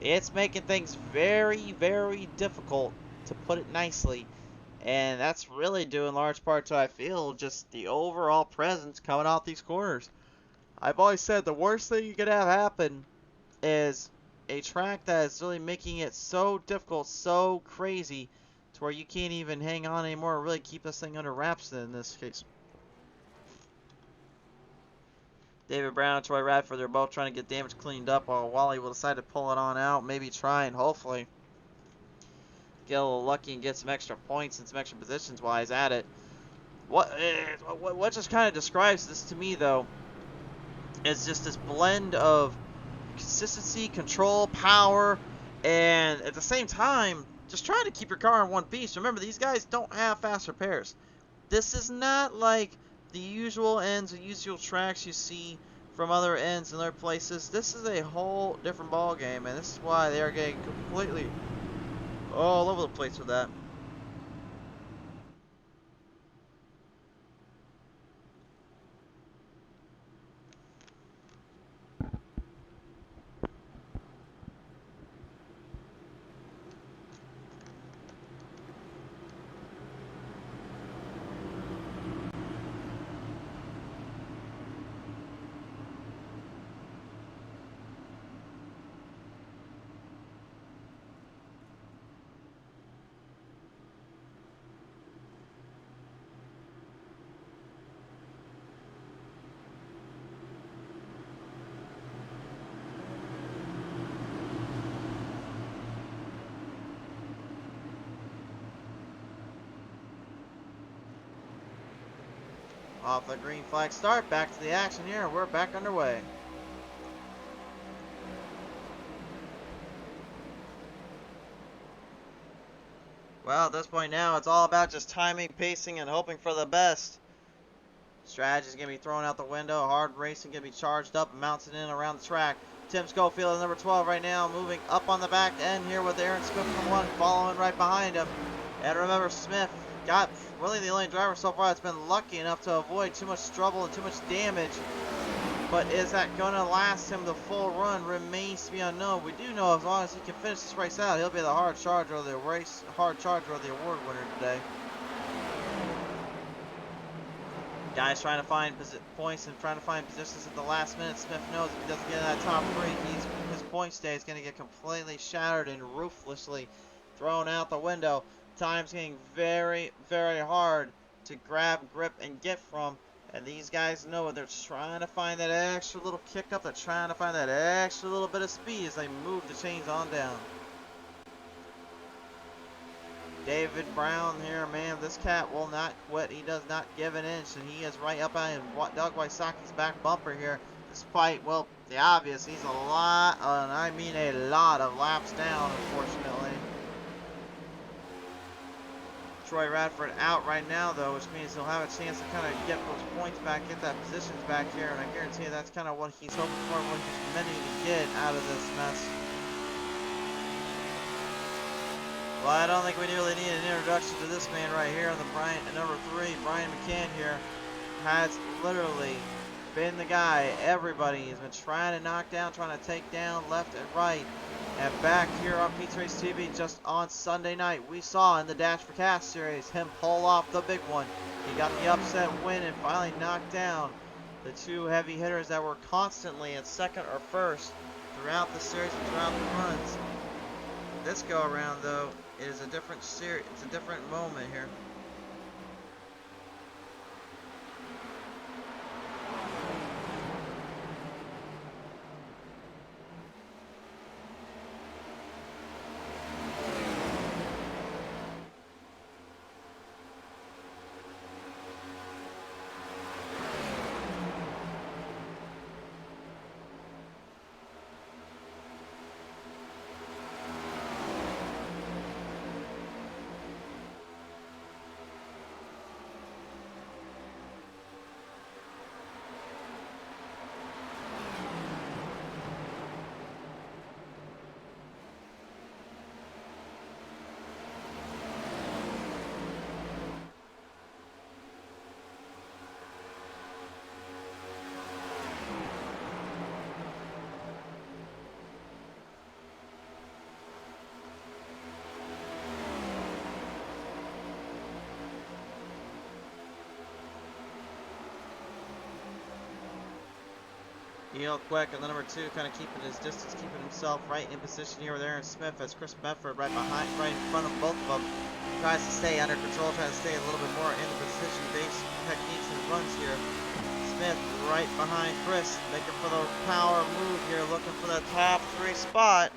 It's making things very, very difficult, to put it nicely, and that's really due in large part to, I feel, just the overall presence coming out these corners. I've always said the worst thing you could have happen is a track that is really making it so difficult, so crazy, to where you can't even hang on anymore and really keep this thing under wraps in this case. David Brown and Troy Radford, they're both trying to get damage cleaned up, while Wally will decide to pull it on out, maybe try and hopefully get a little lucky and get some extra points and some extra positions while he's at it. What just kind of describes this to me, though, is just this blend of consistency, control, power, and at the same time, just trying to keep your car in one piece. Remember, these guys don't have fast repairs. This is not like the usual ends and usual tracks you see from other ends and other places. This is a whole different ball game, and this is why they are getting completely all over the place with that. Off the green flag start, back to the action here. We're back underway. Well, at this point now, it's all about just timing, pacing, and hoping for the best. Strategy is going to be thrown out the window. Hard racing going to be charged up and mounted in around the track. Tim Schofield is number 12 right now, moving up on the back end here with Aaron Smith from 1 following right behind him. And remember, Smith got really the only driver so far that's been lucky enough to avoid too much trouble and too much damage. But is that going to last him the full run remains to be unknown. We do know as long as he can finish this race out, he'll be the hard charger of the award winner today. Guys trying to find points and trying to find positions at the last minute. Smith knows if he doesn't get in that top 3, his point stay is going to get completely shattered and ruthlessly thrown out the window. Time's getting very, very hard to grab, grip, and get from. And these guys know it. They're trying to find that extra little kick up. They're trying to find that extra little bit of speed as they move the chains on down. David Brown here, man, this cat will not quit. He does not give an inch, and he is right up on Doug Wysocki's back bumper here. Despite, well, the obvious, he's a lot, and I mean a lot of laps down, unfortunately. Troy Radford out right now, though, which means he'll have a chance to kind of get those points back, get that positions back here, and I guarantee you that's kind of what he's hoping for, what he's meant to get out of this mess. Well, I don't think we really need an introduction to this man right here on the number 3, Brian McCann here, has literally been the guy everybody has been trying to knock down, trying to take down left and right. And back here on PTM Racing TV just on Sunday night, we saw in the Dash for Cash series him pull off the big one. He got the upset win and finally knocked down the 2 heavy hitters that were constantly in second or first throughout the series and throughout the runs. This go around, though, is a different series. It's a different moment here. Neil Quick and the number 2 kind of keeping his distance, keeping himself right in position here with Aaron Smith as Chris Medford right in front of both of them. Tries to stay under control, tries to stay a little bit more in the position-based techniques and runs here. Smith right behind Chris, making for the power move here, looking for that top 3 spot.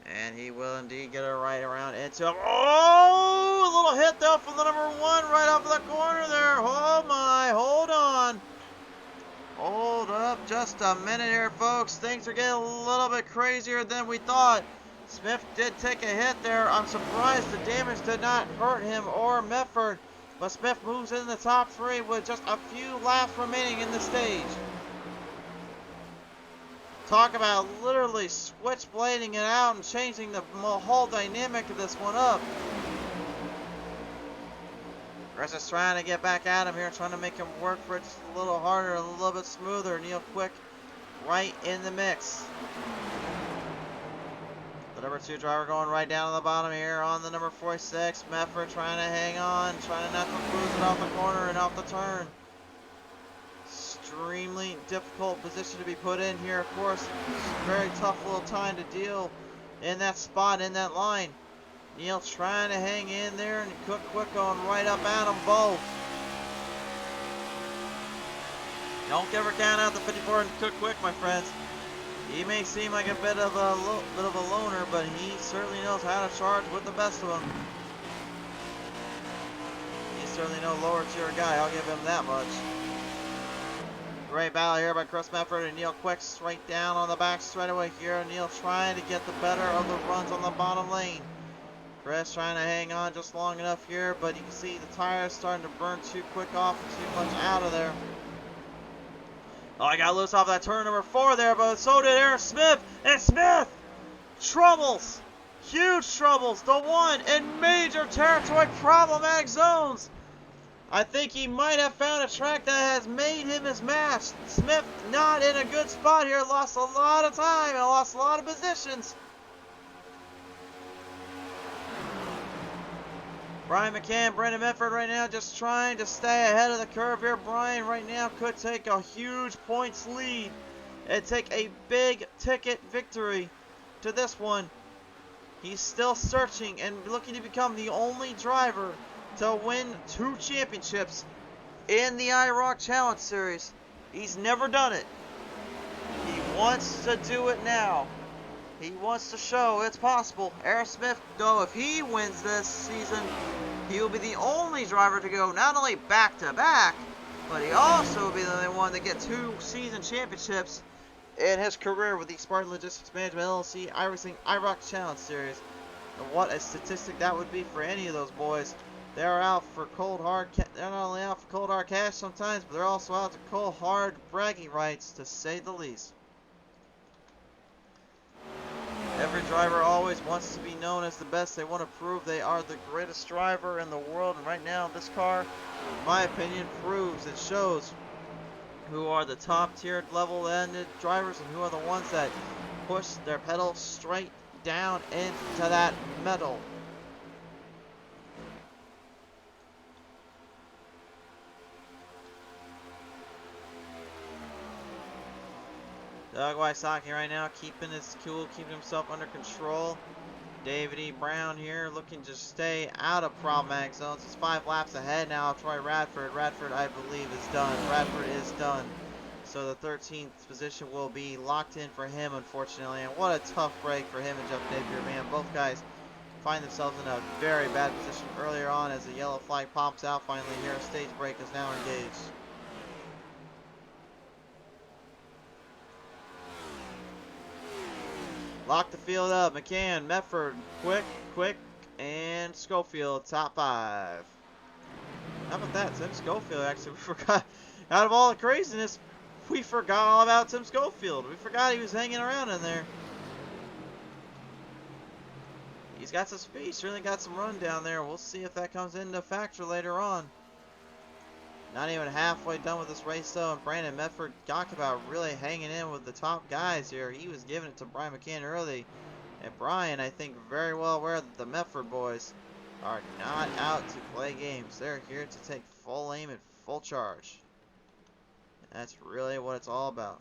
And he will indeed get it right around into... Oh! A little hit though from the number 1 right off the corner there. Oh my, hold on. Hold up just a minute here, folks. Things are getting a little bit crazier than we thought. Smith did take a hit there. I'm surprised the damage did not hurt him or Medford. But Smith moves in the top 3 with just a few laps remaining in the stage. Talk about literally switchblading it out and changing the whole dynamic of this one up. Chris is trying to get back at him here, trying to make him work for it just a little harder, a little bit smoother. Neil Quick right in the mix. The number 2 driver going right down to the bottom here on the number 46. Medford trying to hang on, trying not to cruise it off the corner and off the turn. Extremely difficult position to be put in here, of course. Very tough little time to deal in that spot, in that line. Neil trying to hang in there, and Cook Quick going right up at them both. Don't ever count out the 54 and Cook Quick, my friends. He may seem like a bit of a loner, but he certainly knows how to charge with the best of them. He's certainly no lower tier guy, I'll give him that much. Great battle here by Chris Medford and Neil Quick straight down on the back straightaway here. Neil trying to get the better of the runs on the bottom lane. Chris trying to hang on just long enough here, but you can see the tires starting to burn too quick off and too much out of there. Oh, I got loose off that turn number 4 there, but so did Aaron Smith. And Smith! Troubles! Huge troubles! The one in major territory problematic zones! I think he might have found a track that has made him his match. Smith not in a good spot here, lost a lot of time and lost a lot of positions. Brian McCann, Brandon Medford right now just trying to stay ahead of the curve here. Brian right now could take a huge points lead and take a big ticket victory to this one. He's still searching and looking to become the only driver to win 2 championships in the IROC Challenge Series. He's never done it. He wants to do it now. He wants to show it's possible. Aaron Smith, though, if he wins this season, he will be the only driver to go not only back-to-back, but he also will be the only one to get 2 season championships in his career with the Spartan Logistics Management LLC iRacing IROC Challenge Series. And what a statistic that would be for any of those boys. They're out for cold hard. They're not only out for cold hard cash sometimes, but they're also out to cold hard bragging rights, to say the least. Every driver always wants to be known as the best. They want to prove they are the greatest driver in the world. And right now, this car, in my opinion, proves, it shows who are the top tiered level ended drivers and who are the ones that push their pedal straight down into that metal. Doug Wysocki right now keeping his cool, keeping himself under control. David E. Brown here looking to stay out of problematic zones. He's 5 laps ahead now of Troy Radford. Radford, I believe, is done. Radford is done. So the 13th position will be locked in for him, unfortunately. And what a tough break for him and Jeff Napier, man. Both guys find themselves in a very bad position earlier on as the yellow flag pops out finally here. A stage break is now engaged. Lock the field up. McCann, Medford, Quick, and Schofield, top 5. How about that? Tim Schofield, actually, we forgot. Out of all the craziness, we forgot all about Tim Schofield. We forgot he was hanging around in there. He's got some speed, certainly got some run down there. We'll see if that comes into factor later on. Not even halfway done with this race though, and Brandon Medford talked about really hanging in with the top guys here. He was giving it to Brian McCann early, and Brian, I think, very well aware that the Medford boys are not out to play games. They're here to take full aim and full charge. That's really what it's all about.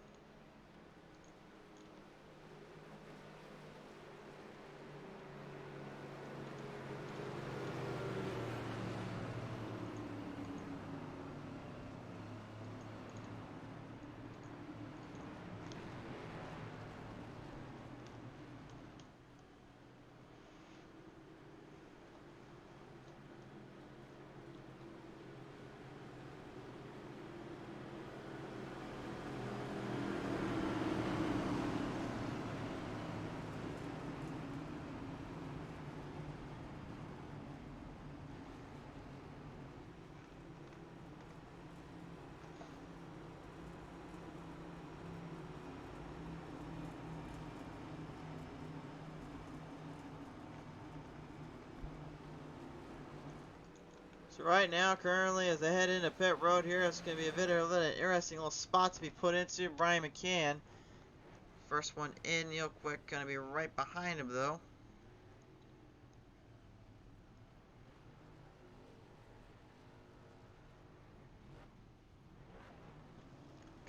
So right now, currently, as I head into pit road here, it's going to be a little interesting little spot to be put into. Brian McCann, first one in, real quick, going to be right behind him, though.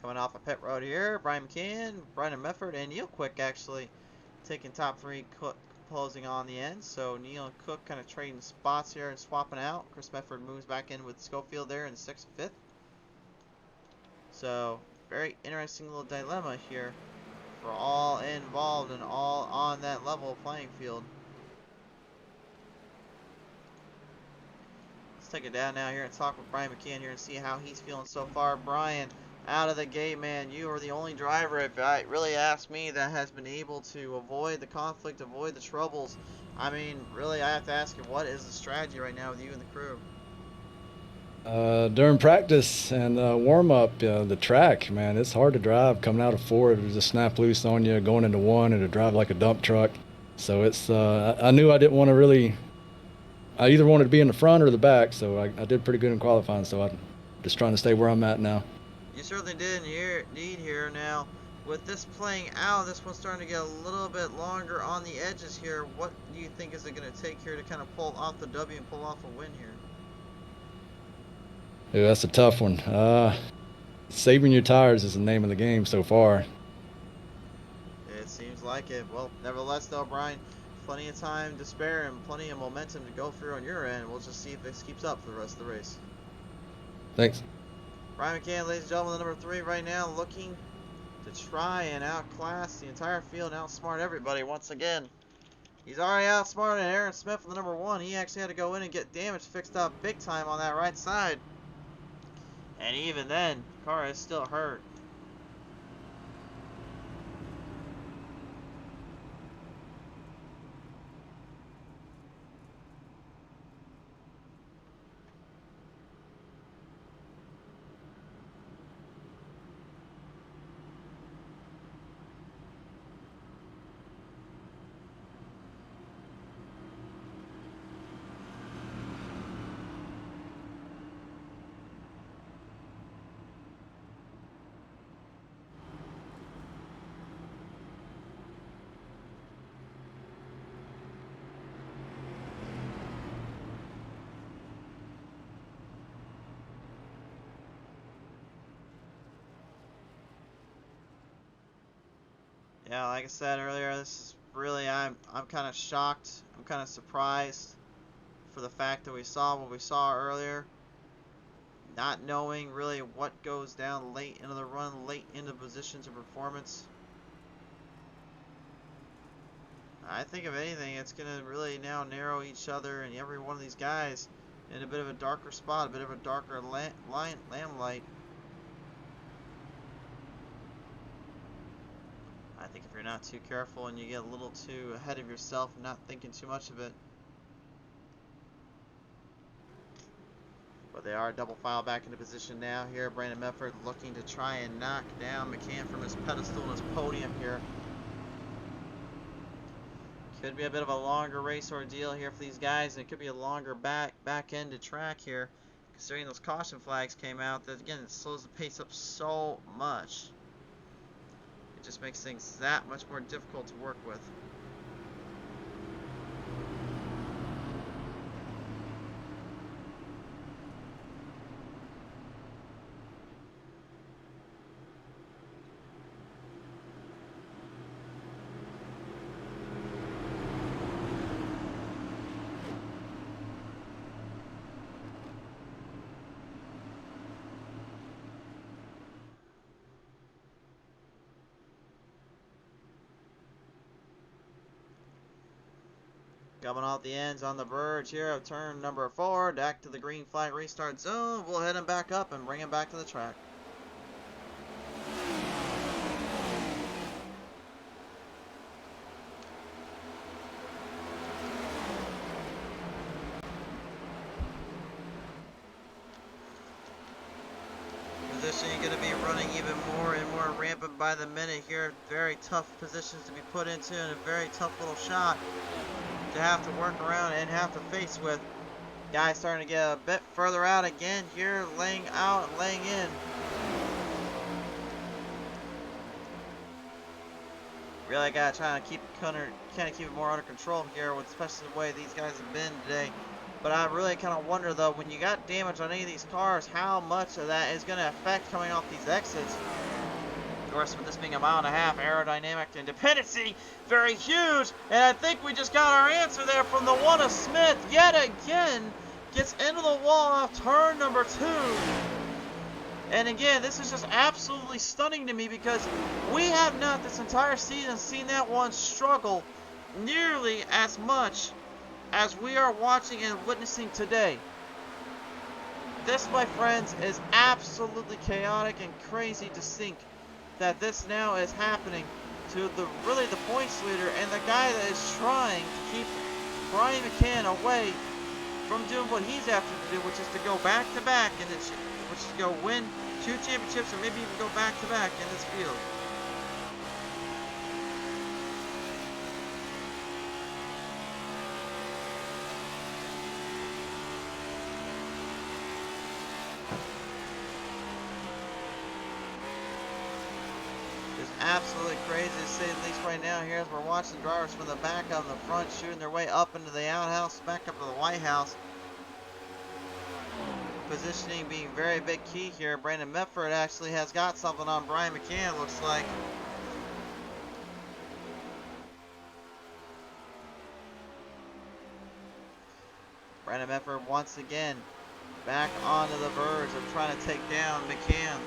Coming off a pit road here, Brian McCann, Brandon Mefford, and Neil Quick actually taking top three, closing on the end. So Neil and Cook kind of trading spots here and swapping out. Chris Mefford moves back in with Schofield there in 6th and 5th. So very interesting little dilemma here for all involved and all on that level playing field. Let's take it down now here and talk with Brian McCann here and see how he's feeling so far. Brian, out of the gate, man, you are the only driver, if I really ask me, that has been able to avoid the conflict, avoid the troubles. I mean, really, I have to ask you, what is the strategy right now with you and the crew? During practice and warm-up, the track, man, it's hard to drive. Coming out of 4, it'll just snap loose on you. Going into 1, it'll drive like a dump truck. So it's, I knew I didn't want to really, I either wanted to be in the front or the back, so I did pretty good in qualifying, so I'm just trying to stay where I'm at now. You certainly did need here now. With this playing out, this one's starting to get a little bit longer on the edges here. What do you think is it going to take here to kind of pull off the W and pull off a win here? Yeah, that's a tough one. Saving your tires is the name of the game so far. It seems like it. Well, nevertheless, though, Brian, plenty of time to spare and plenty of momentum to go through on your end. We'll just see if this keeps up for the rest of the race. Thanks. Brian McCann, ladies and gentlemen, the number 3 right now, looking to try and outclass the entire field and outsmart everybody once again. He's already outsmarted Aaron Smith for the number 1. He actually had to go in and get damage fixed up big time on that right side. And even then, car is still hurt. Yeah, like I said earlier, this is really, I'm kind of shocked. I'm kind of surprised for the fact that we saw what we saw earlier. Not knowing really what goes down late into the run, late into positions of performance. I think if anything, it's going to really now narrow each other and every one of these guys in a bit of a darker spot, a bit of a darker lamplight. I think if you're not too careful and you get a little too ahead of yourself and not thinking too much of it. But they are double file back into position now here. Brandon Mefford looking to try and knock down McCann from his pedestal and his podium here. Could be a bit of a longer race ordeal here for these guys, and it could be a longer back end to track here, considering those caution flags came out. That again, it slows the pace up so much. It just makes things that much more difficult to work with. Coming off the ends on the verge here of turn number 4, back to the green flag restart zone. We'll head him back up and bring him back to the track. Positioning going to be running even more and more rampant by the minute here. Very tough positions to be put into, and a very tough little shot to have to work around and have to face with. Guys starting to get a bit further out again here, laying out and laying in. Really gotta try to keep it more under control here, with especially the way these guys have been today. But I really kind of wonder though, when you got damage on any of these cars, how much of that is going to affect coming off these exits. Of course, with this being a 1.5 mile, aerodynamic independency, very huge. And I think we just got our answer there from the one of Smith. Yet again, gets into the wall off turn number 2. And again, this is just absolutely stunning to me, because we have not this entire season seen that one struggle nearly as much as we are watching and witnessing today. This, my friends, is absolutely chaotic and crazy to think that this now is happening to the points leader and the guy that is trying to keep Brian McCann away from doing what he's after to do, which is to go back to back, and which is to go win 2 championships and maybe even go back to back in this field. Absolutely crazy to say the least right now here, as we're watching drivers from the back of the front shooting their way up into the outhouse, back up to the White House. Positioning being very big key here. Brandon Medford actually has got something on Brian McCann, looks like. Brandon Medford once again back onto the verge of trying to take down McCann.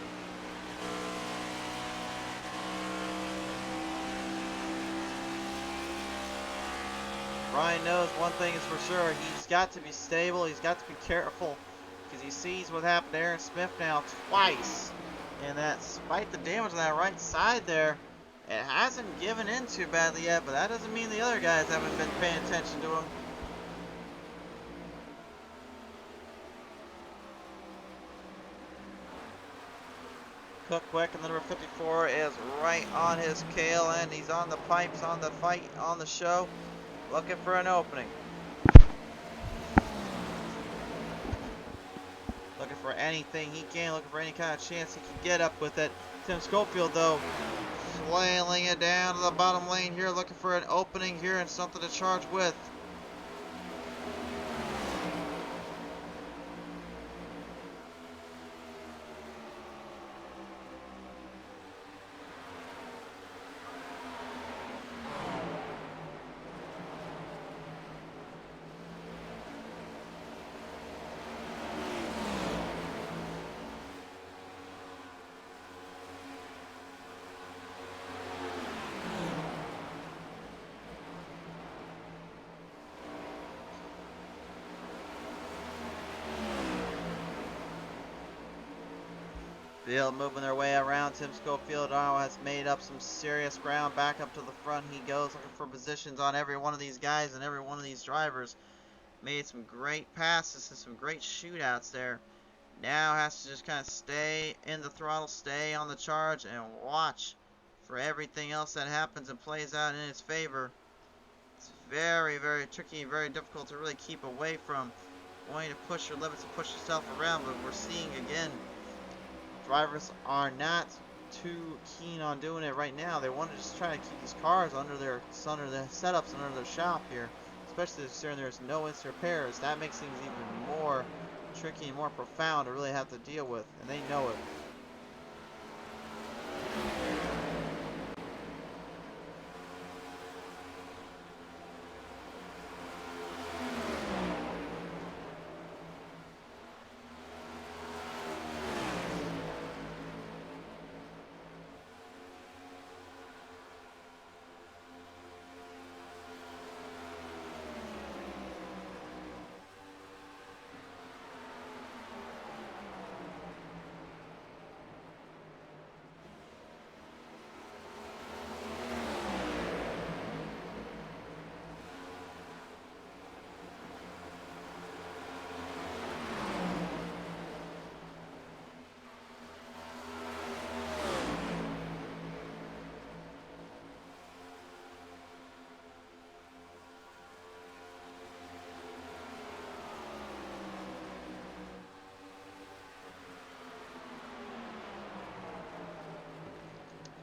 Brian knows one thing is for sure. He's got to be stable. He's got to be careful, because he sees what happened to Aaron Smith now twice. And that, despite the damage on that right side there, it hasn't given in too badly yet. But that doesn't mean the other guys haven't been paying attention to him. Cook Quick, and the number 54 is right on his tail end. He's on the pipes, on the fight, on the show, looking for an opening. Looking for anything he can, looking for any kind of chance he can get up with it. Tim Schofield, though, flailing it down to the bottom lane here, looking for an opening here and something to charge with. Field moving their way around. Tim Schofield now has made up some serious ground. Back up to the front he goes, looking for positions on every one of these guys and every one of these drivers. Made some great passes and some great shootouts there. Now has to just kind of stay in the throttle, stay on the charge, and watch for everything else that happens and plays out in his favor. It's very, very tricky and very difficult to really keep away from wanting to push your limits and push yourself around, but we're seeing again, drivers are not too keen on doing it right now. They want to just try to keep these cars under their setups and under their shop here, especially considering there's no instant repairs. That makes things even more tricky and more profound to really have to deal with, and they know it.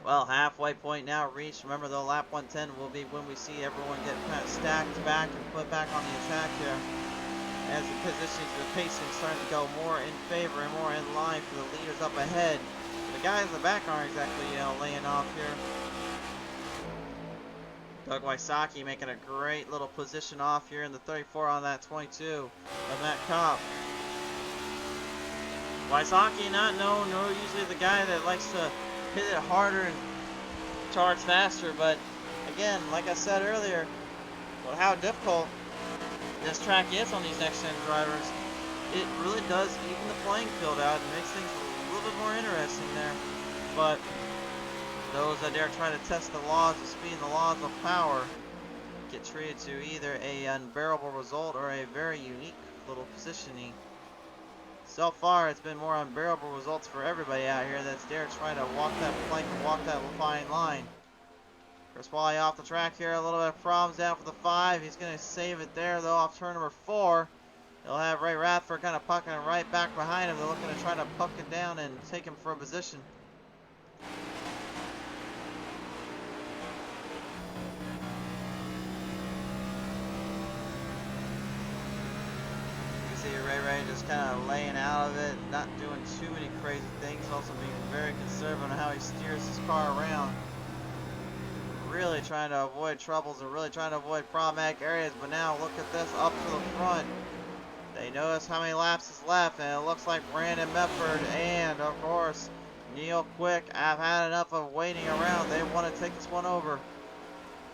Well, halfway point now reached. Remember, though, lap 110 will be when we see everyone get kind of stacked back and put back on the attack here. As the positions, the pacing starting to go more in favor and more in line for the leaders up ahead. The guys in the back aren't exactly, laying off here. Doug Wysocki making a great little position off here in the 34 on that 22 of Matt Cobb. Wysocki not known, nor usually the guy that likes to hit it harder and charge faster, but again, like I said earlier, well, how difficult this track is on these next-gen drivers, it really does even the playing field out and makes things a little bit more interesting there. But those that dare try to test the laws of speed and the laws of power get treated to either a unbearable result or a very unique little positioning. So far, it's been more unbearable results for everybody out here that's dare trying to walk that plank and walk that fine line. Chris Wally off the track here, a little bit of problems down for the 5. He's going to save it there, though, off turn number 4. He'll have Ray Radford kind of pucking right back behind him. They're looking to try to puck it down and take him for a position. Ray just kind of laying out of it, not doing too many crazy things, also being very conservative on how he steers his car around. Really trying to avoid troubles and really trying to avoid problematic areas, but now look at this up to the front. They notice how many laps is left, and it looks like Brandon Medford and, of course, Neil Quick have had enough of waiting around. They want to take this one over.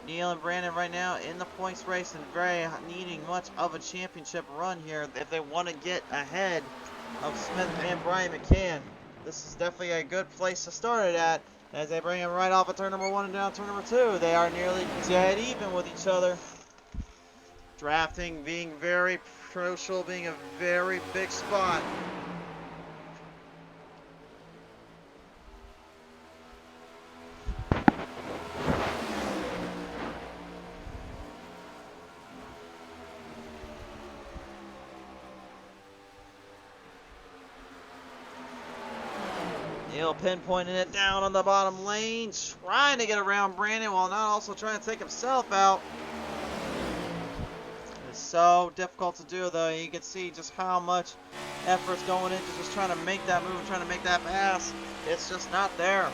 Neil and Brandon right now in the points race and very needing much of a championship run here if they want to get ahead of Smith and Brian McCann. This is definitely a good place to start it at as they bring him right off of turn number 1 and down turn number 2. They are nearly dead even with each other. Drafting being very crucial, being a very big spot. Neil pinpointing it down on the bottom lane, trying to get around Brandon while not also trying to take himself out. It's so difficult to do, though. You can see just how much effort's going into just trying to make that move, trying to make that pass. It's just not there.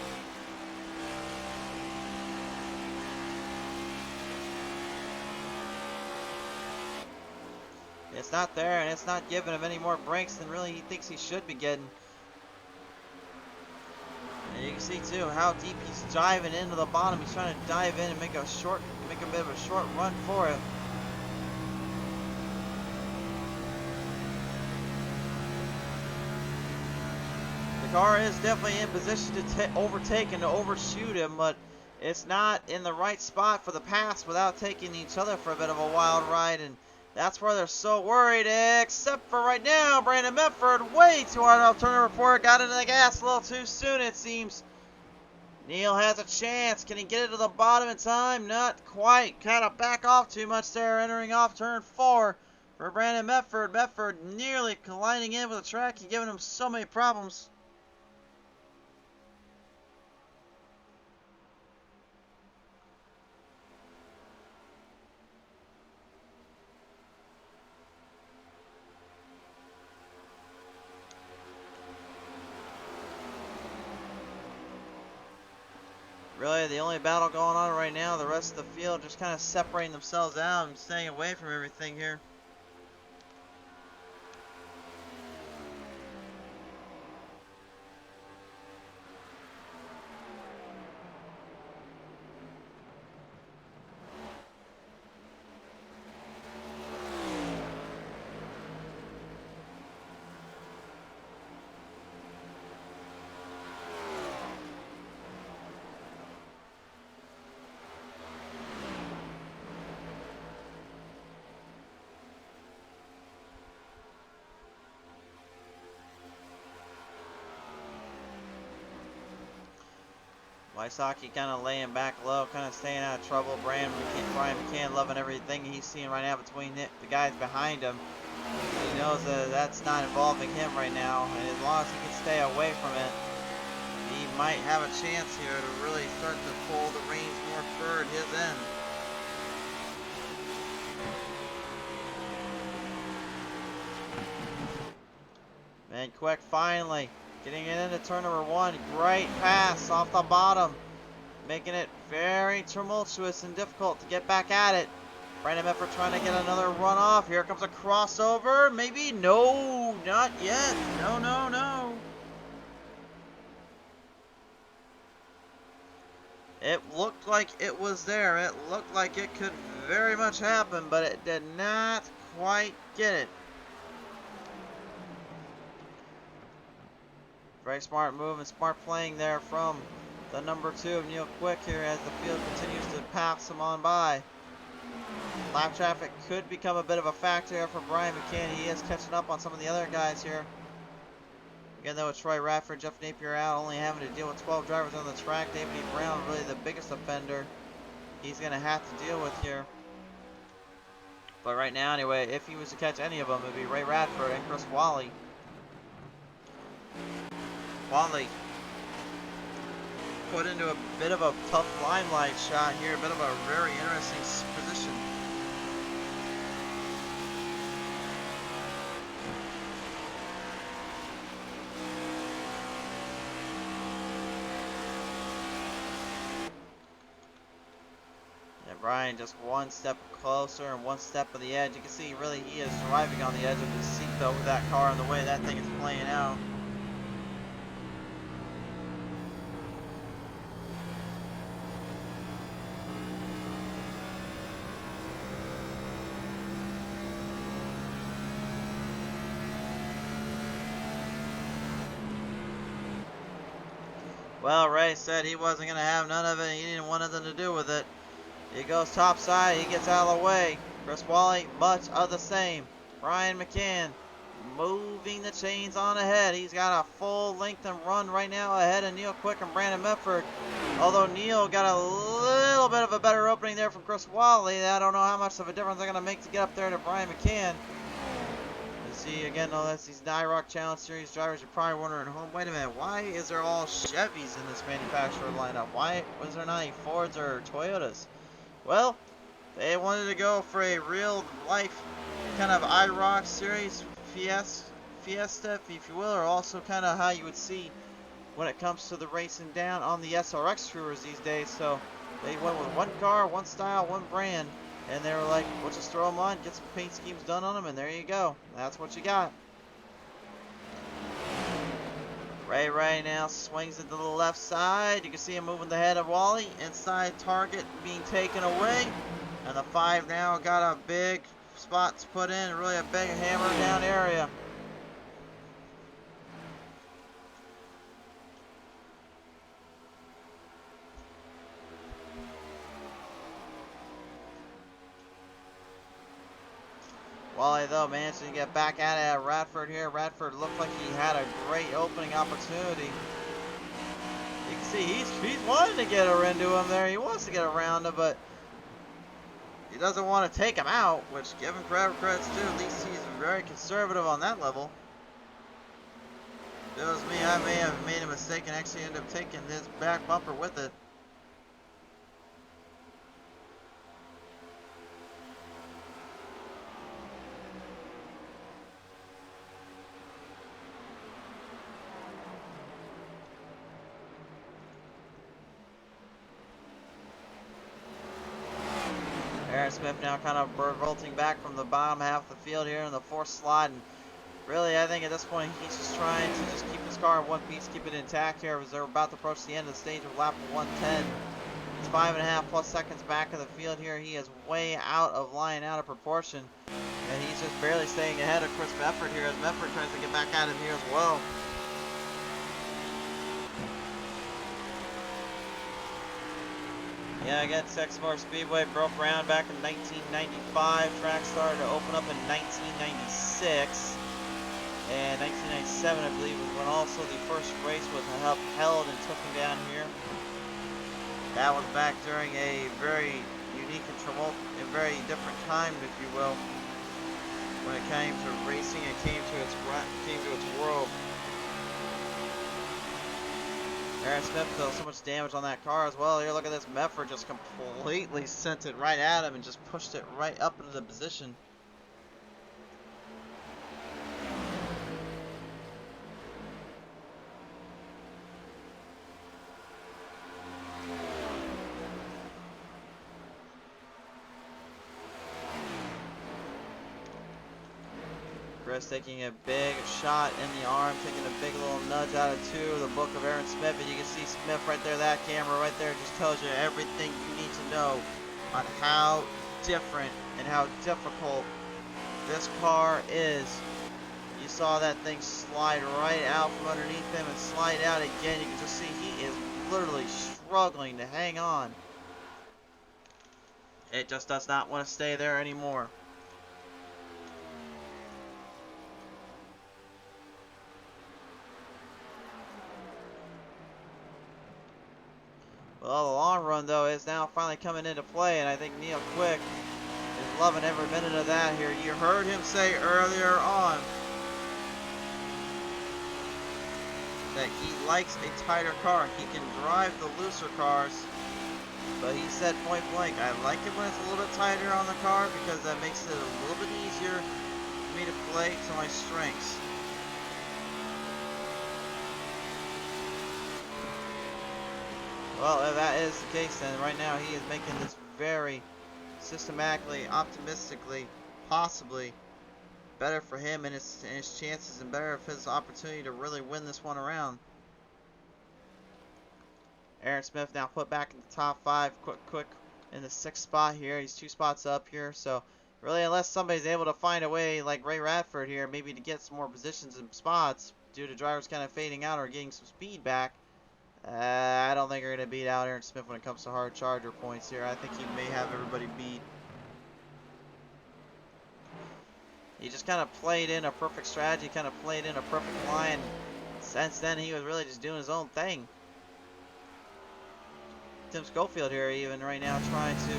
It's not there, and it's not giving him any more breaks than really he thinks he should be getting. And you can see too how deep he's diving into the bottom. He's trying to dive in and make a bit of a short run for it. The car is definitely in position to overtake and to overshoot him, but it's not in the right spot for the pass without taking each other for a bit of a wild ride, and that's where they're so worried, except for right now, Brandon Medford way too hard off turn number 4, got into the gas a little too soon, it seems. Neil has a chance. Can he get it to the bottom in time? Not quite. Kind of back off too much there, entering off turn 4 for Brandon Medford. Medford nearly colliding in with the track and giving him so many problems. Really, the only battle going on right now, the rest of the field just kind of separating themselves out and staying away from everything here. Wysocki kind of laying back low, kind of staying out of trouble. Brian McCann loving everything he's seeing right now between the guys behind him. He knows that that's not involving him right now, and as long as he can stay away from it, he might have a chance here to really start to pull the reins more toward his end. And Quick finally getting it into turn number 1. Great pass off the bottom, making it very tumultuous and difficult to get back at it. Brandon Medford trying to get another run off. Here comes a crossover. Maybe? No, not yet. No, no, no. It looked like it was there. It looked like it could very much happen, but it did not quite get it. Very smart move and smart playing there from the number 2 of Neil Quick here as the field continues to pass him on by. Lap traffic could become a bit of a factor here for Brian McCann. He is catching up on some of the other guys here. Again, though, with Troy Radford, Jeff Napier out, only having to deal with 12 drivers on the track. David E. Brown, really the biggest offender he's going to have to deal with here. But right now, anyway, if he was to catch any of them, it would be Ray Radford and Chris Wally. Wally put into a bit of a tough limelight shot here, a bit of a very interesting position. And Brian just one step closer and one step of the edge. You can see really he is driving on the edge of his seat though with that car and the way that thing is playing out. Well, Ray said he wasn't going to have none of it. He didn't want nothing to do with it. He goes topside. He gets out of the way. Chris Wally, much of the same. Brian McCann moving the chains on ahead. He's got a full length and run right now ahead of Neil Quick and Brandon Medford. Although Neil got a little bit of a better opening there from Chris Wally. I don't know how much of a difference they're going to make to get up there to Brian McCann. See, again, though, that's these IROC Challenge Series drivers. You're probably wondering, oh, wait a minute, why is there all Chevys in this manufacturer lineup? Why was there not any Fords or Toyotas? Well, they wanted to go for a real life kind of IROC Series Fiesta, if you will, or also kind of how you would see when it comes to the racing down on the SRX Tours these days. So they went with one car, one style, one brand. And they were like, we'll just throw them on, get some paint schemes done on them, and there you go. That's what you got. Ray right now swings it to the left side. You can see him moving the head of Wally. Inside target being taken away. And the 5 now got a big spot to put in, really a big hammer down area. Wally, though, managed to get back at it at Radford here. Radford looked like he had a great opening opportunity. You can see he's wanting to get her into him there. He wants to get around him, but he doesn't want to take him out, which, give him credits too. At least he's very conservative on that level. If it was me, I may have made a mistake and actually ended up taking his back bumper with it. Aaron Smith now kind of revolting back from the bottom half of the field here in the 4th slot. And really, I think at this point, he's just trying to just keep his car in one piece, keep it intact here as they're about to approach the end of the stage of lap 110. He's 5.5 plus seconds back of the field here. He is way out of line, out of proportion. And he's just barely staying ahead of Chris Medford here as Medford tries to get back at him here as well. Yeah, again, Motor Speedway broke ground back in 1995. Track started to open up in 1996. And 1997, I believe, was when also the first race was held and took him down here. That was back during a very unique and a very different time, if you will, when it came to racing and came to its world. Aaron Smith does so much damage on that car as well. Here, look at this. Mefford just completely sent it right at him and just pushed it right up into the position. Chris taking a big shot in the arm, taking a big little nudge out of the book of Aaron Smith, and you can see Smith right there. That camera right there just tells you everything you need to know on how different and how difficult this car is. You saw that thing slide right out from underneath him and slide out again. You can just see he is literally struggling to hang on. It just does not want to stay there anymore. Well, the long run, though, is now finally coming into play, and I think Neil Quick is loving every minute of that here. You heard him say earlier on that he likes a tighter car. He can drive the looser cars, but he said point blank, I like it when it's a little bit tighter on the car because that makes it a little bit easier for me to play to my strengths. Well, if that is the case, then right now he is making this very systematically, optimistically, possibly better for him and his chances, and better of his opportunity to really win this one around. Aaron Smith now put back in the top 5, quick in the 6th spot here. He's 2 spots up here, so really, unless somebody's able to find a way like Ray Radford here, maybe to get some more positions and spots due to drivers kind of fading out or getting some speed back, I don't think you're going to beat out Aaron Smith when it comes to hard charger points here. I think he may have everybody beat. He just kind of played in a perfect strategy, kind of played in a perfect line. Since then, he was really just doing his own thing. Tim Schofield here even right now trying to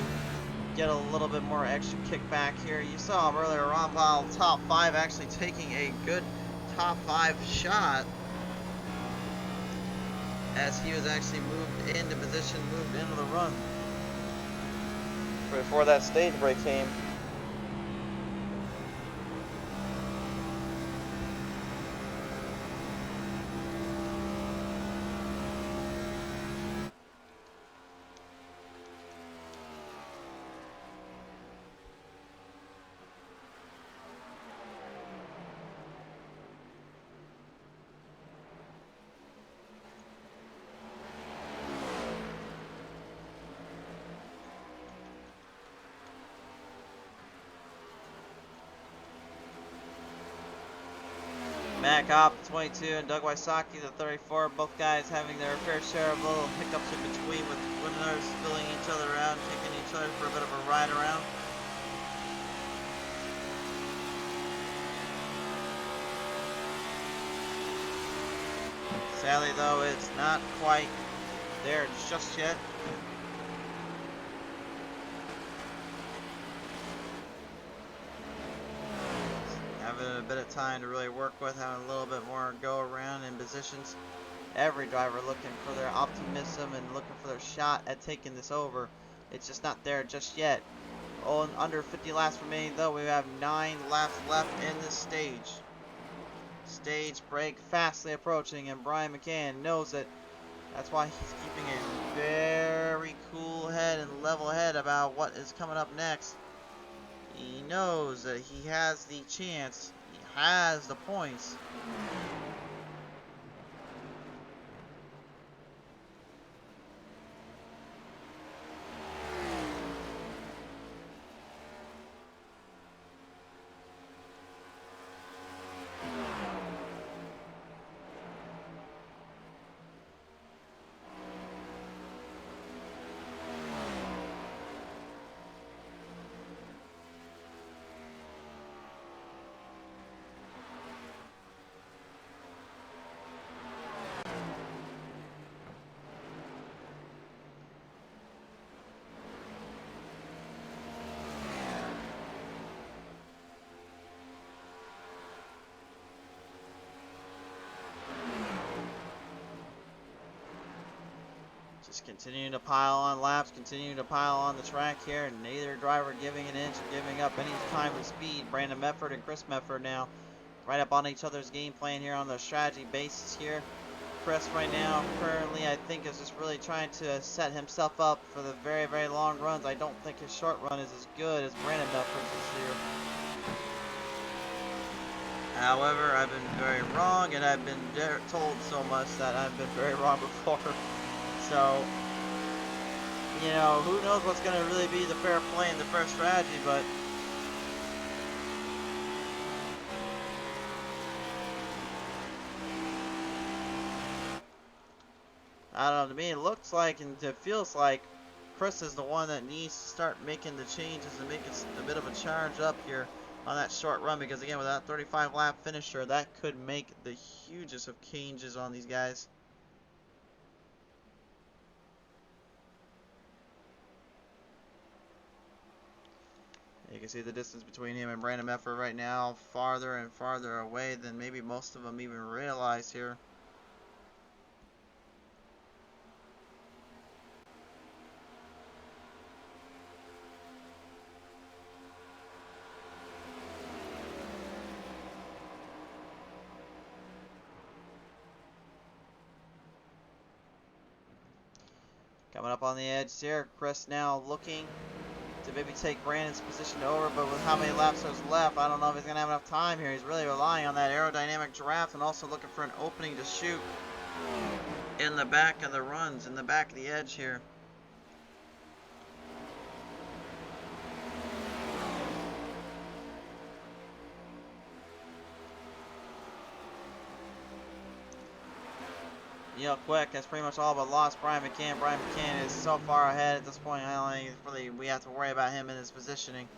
get a little bit more extra kickback here. You saw him earlier, Ron Powell, top 5, actually taking a good top 5 shot as he was actually moved into position, moved into the run before that stage break came. Matt Kopp, the 22, and Doug Wysocki, the 34, both guys having their fair share of little hiccups in between with one another spilling each other around, taking each other for a bit of a ride around. Sadly, though, it's not quite there just yet. Having a bit of time to really work with, having a little bit more go around in positions. Every driver looking for their optimism and looking for their shot at taking this over. It's just not there just yet. Oh, and under 50 laps remaining though, we have 9 laps left in this stage. Stage break fastly approaching, and Brian McCann knows it. That's why he's keeping a very cool head and level head about what is coming up next. He knows that he has the chance, he has the points. Just continuing to pile on laps, continuing to pile on the track here, and neither driver giving an inch or giving up any time or speed. Brandon Mefford and Chris Mefford now right up on each other's game plan here on the strategy basis here. Chris right now currently I think is just really trying to set himself up for the very, very long runs. I don't think his short run is as good as Brandon Mefford's this year. However, I've been very wrong, and I've been told so much that I've been very wrong before. So, you know, who knows what's going to really be the fair play and the fair strategy, but I don't know, to me it looks like and it feels like Chris is the one that needs to start making the changes and making a bit of a charge up here on that short run, because again, with that 35 lap finisher, that could make the hugest of changes on these guys. You can see the distance between him and Brandon Mefford right now farther and farther away than maybe most of them even realize here. Coming up on the edge here, Chris now looking to maybe take Brandon's position over, but with how many laps there's left, I don't know if he's going to have enough time here. He's really relying on that aerodynamic draft and also looking for an opening to shoot in the back of the runs, in the back of the edge here. Neil Quick has pretty much all but lost Brian McCann. Brian McCann is so far ahead at this point, I don't think really we have to worry about him in his positioning.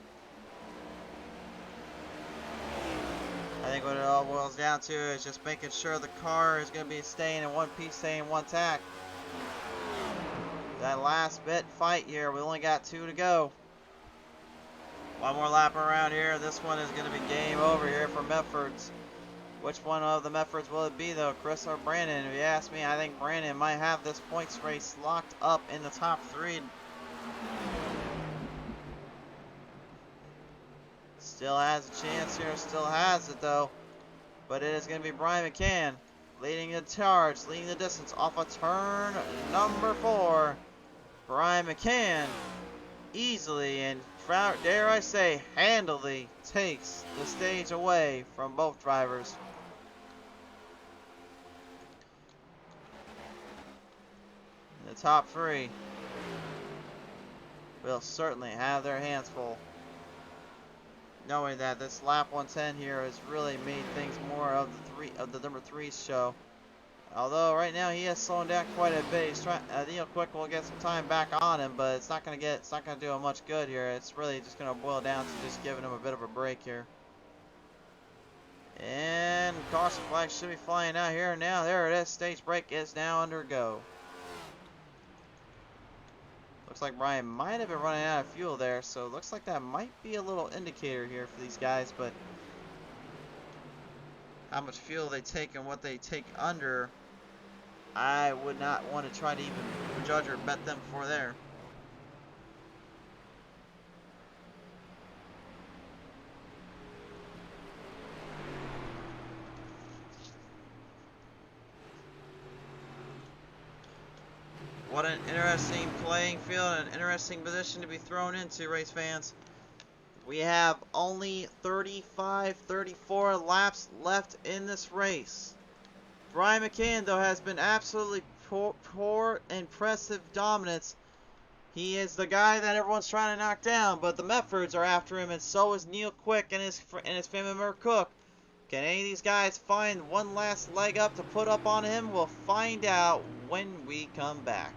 I think what it all boils down to is just making sure the car is going to be staying in one piece, staying in one tack. That last bit fight here, we only got 2 to go. One more lap around here. This one is going to be game over here for Mefford's. Which one of the Meffords will it be though, Chris or Brandon? If you ask me, I think Brandon might have this points race locked up in the top 3. Still has a chance here, still has it though. But it is going to be Brian McCann leading the charge, leading the distance off of turn number 4. Brian McCann easily and, dare I say, handily takes the stage away from both drivers. The top 3 will certainly have their hands full, knowing that this lap 110 here has really made things more of the number 3's show. Although right now he is slowing down quite a bit. He's trying. Neil Quick will get some time back on him, but it's not gonna do him much good here. It's really just gonna boil down to just giving him a bit of a break here. And caution flag should be flying out here now. There it is. Stage break is now undergo. Looks like Brian might have been running out of fuel there, so it looks like that might be a little indicator here for these guys, but how much fuel they take and what they take under, I would not want to try to even judge or bet them for there. What an interesting playing field, an interesting position to be thrown into, race fans. We have only 35, 34 laps left in this race. Brian McCann, though, has been absolutely poor impressive dominance. He is the guy that everyone's trying to knock down, but the Meffords are after him, and so is Neil Quick and his family member Cook. Can any of these guys find one last leg up to put up on him? We'll find out when we come back.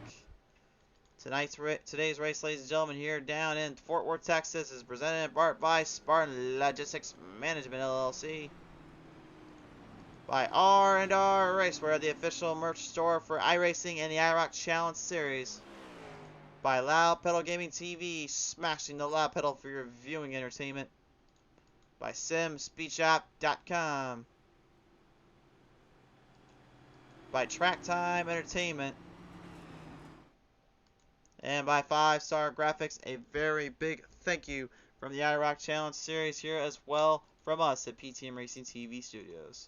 Today's race, ladies and gentlemen, here down in Fort Worth, Texas, is presented in part by Spartan Logistics Management, LLC. By R&R Racewear, the official merch store for iRacing and the IROC Challenge Series. By Loud Pedal Gaming TV, smashing the loud pedal for your viewing entertainment. By SimSpeedShop.com. By Track Time Entertainment. And by 5-Star Graphics, a very big thank you from the IROC Challenge Series here as well from us at PTM Racing TV Studios.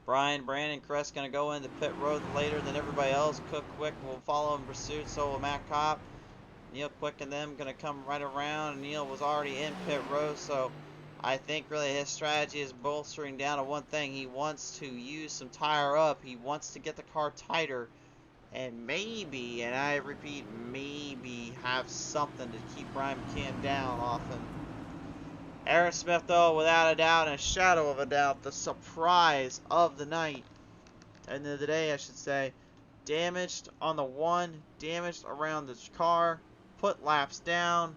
Brian, Brandon, Chris going to go into pit road later than everybody else. Cook Quick will follow in pursuit, so will Matt Kopp. Neil Quick and them going to come right around. Neil was already in pit road, so I think really his strategy is bolstering down to one thing. He wants to use some tire up. He wants to get the car tighter and maybe, and I repeat, maybe have something to keep Brian McCann down often. Aaron Smith, though, without a doubt, and a shadow of a doubt, the surprise of the night, and of the day, I should say, damaged on the one, damaged around the car, put laps down,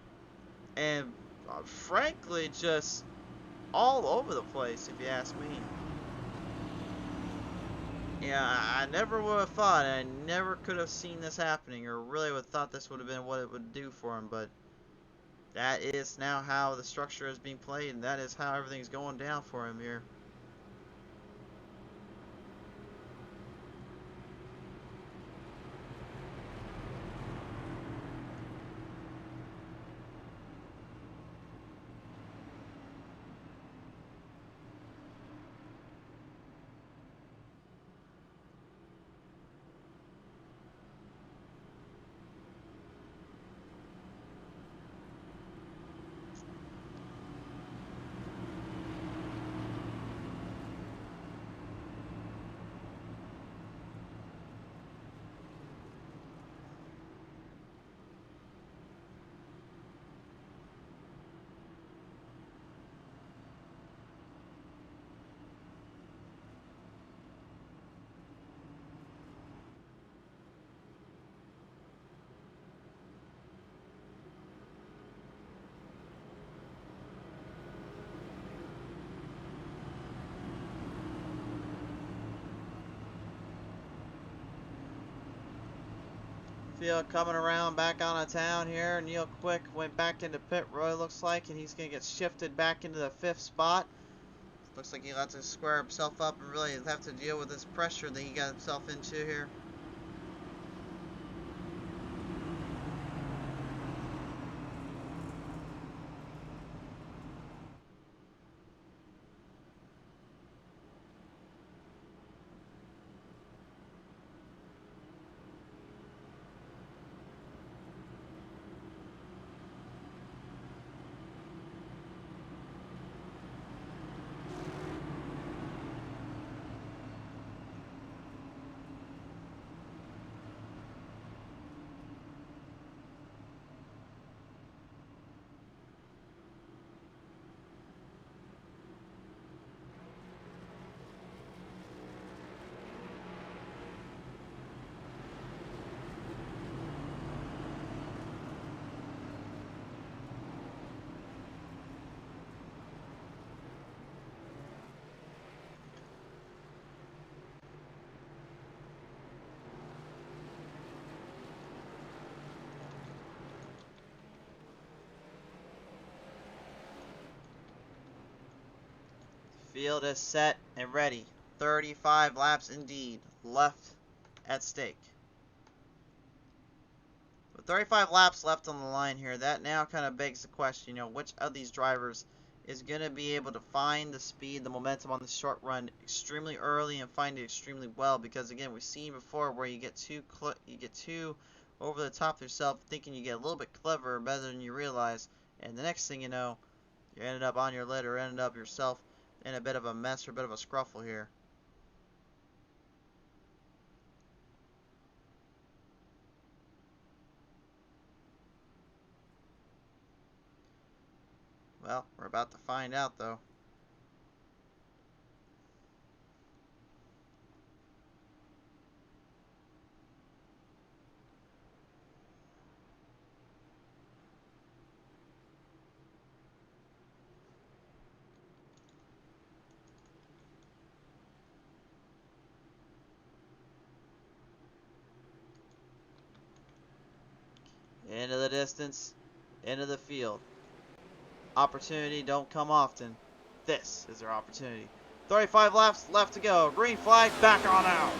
and frankly, just all over the place, if you ask me. Yeah, I never would have thought, I never could have seen this happening, or really would have thought this would have been what it would do for him, but that is now how the structure is being played, and that is how everything's going down for him here. Field coming around back out of town here. Neil Quick went back into pit road, looks like, and he's going to get shifted back into the 5th spot. Looks like he'll have to square himself up and really have to deal with this pressure that he got himself into here. Field is set and ready. 35 laps indeed left at stake. With 35 laps left on the line here, that now kind of begs the question, you know, which of these drivers is going to be able to find the speed, the momentum on the short run extremely early and find it extremely well, because again, we've seen before where you get too over the top of yourself, thinking you get a little bit clever, better than you realize, and the next thing you know, you ended up on your lid or ended up yourself in a bit of a mess or a bit of a scruffle here. Well, we're about to find out though. Into the distance, into the field. Opportunity don't come often. This is their opportunity. 35 laps left to go. Green flag, back on out.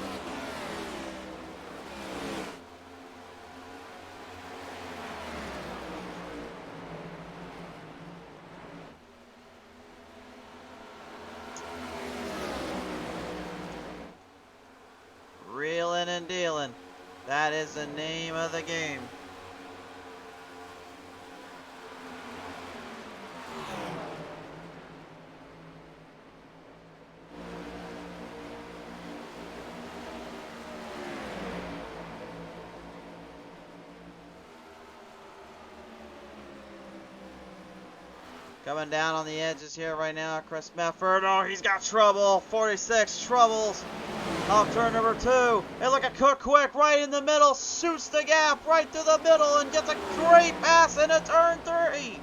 That is the name of the game. Coming down on the edges here right now, Chris Mefford. Oh, he's got trouble. 46 troubles off turn number 2. And look at Cook Quick right in the middle. Shoots the gap right through the middle and gets a great pass into turn 3.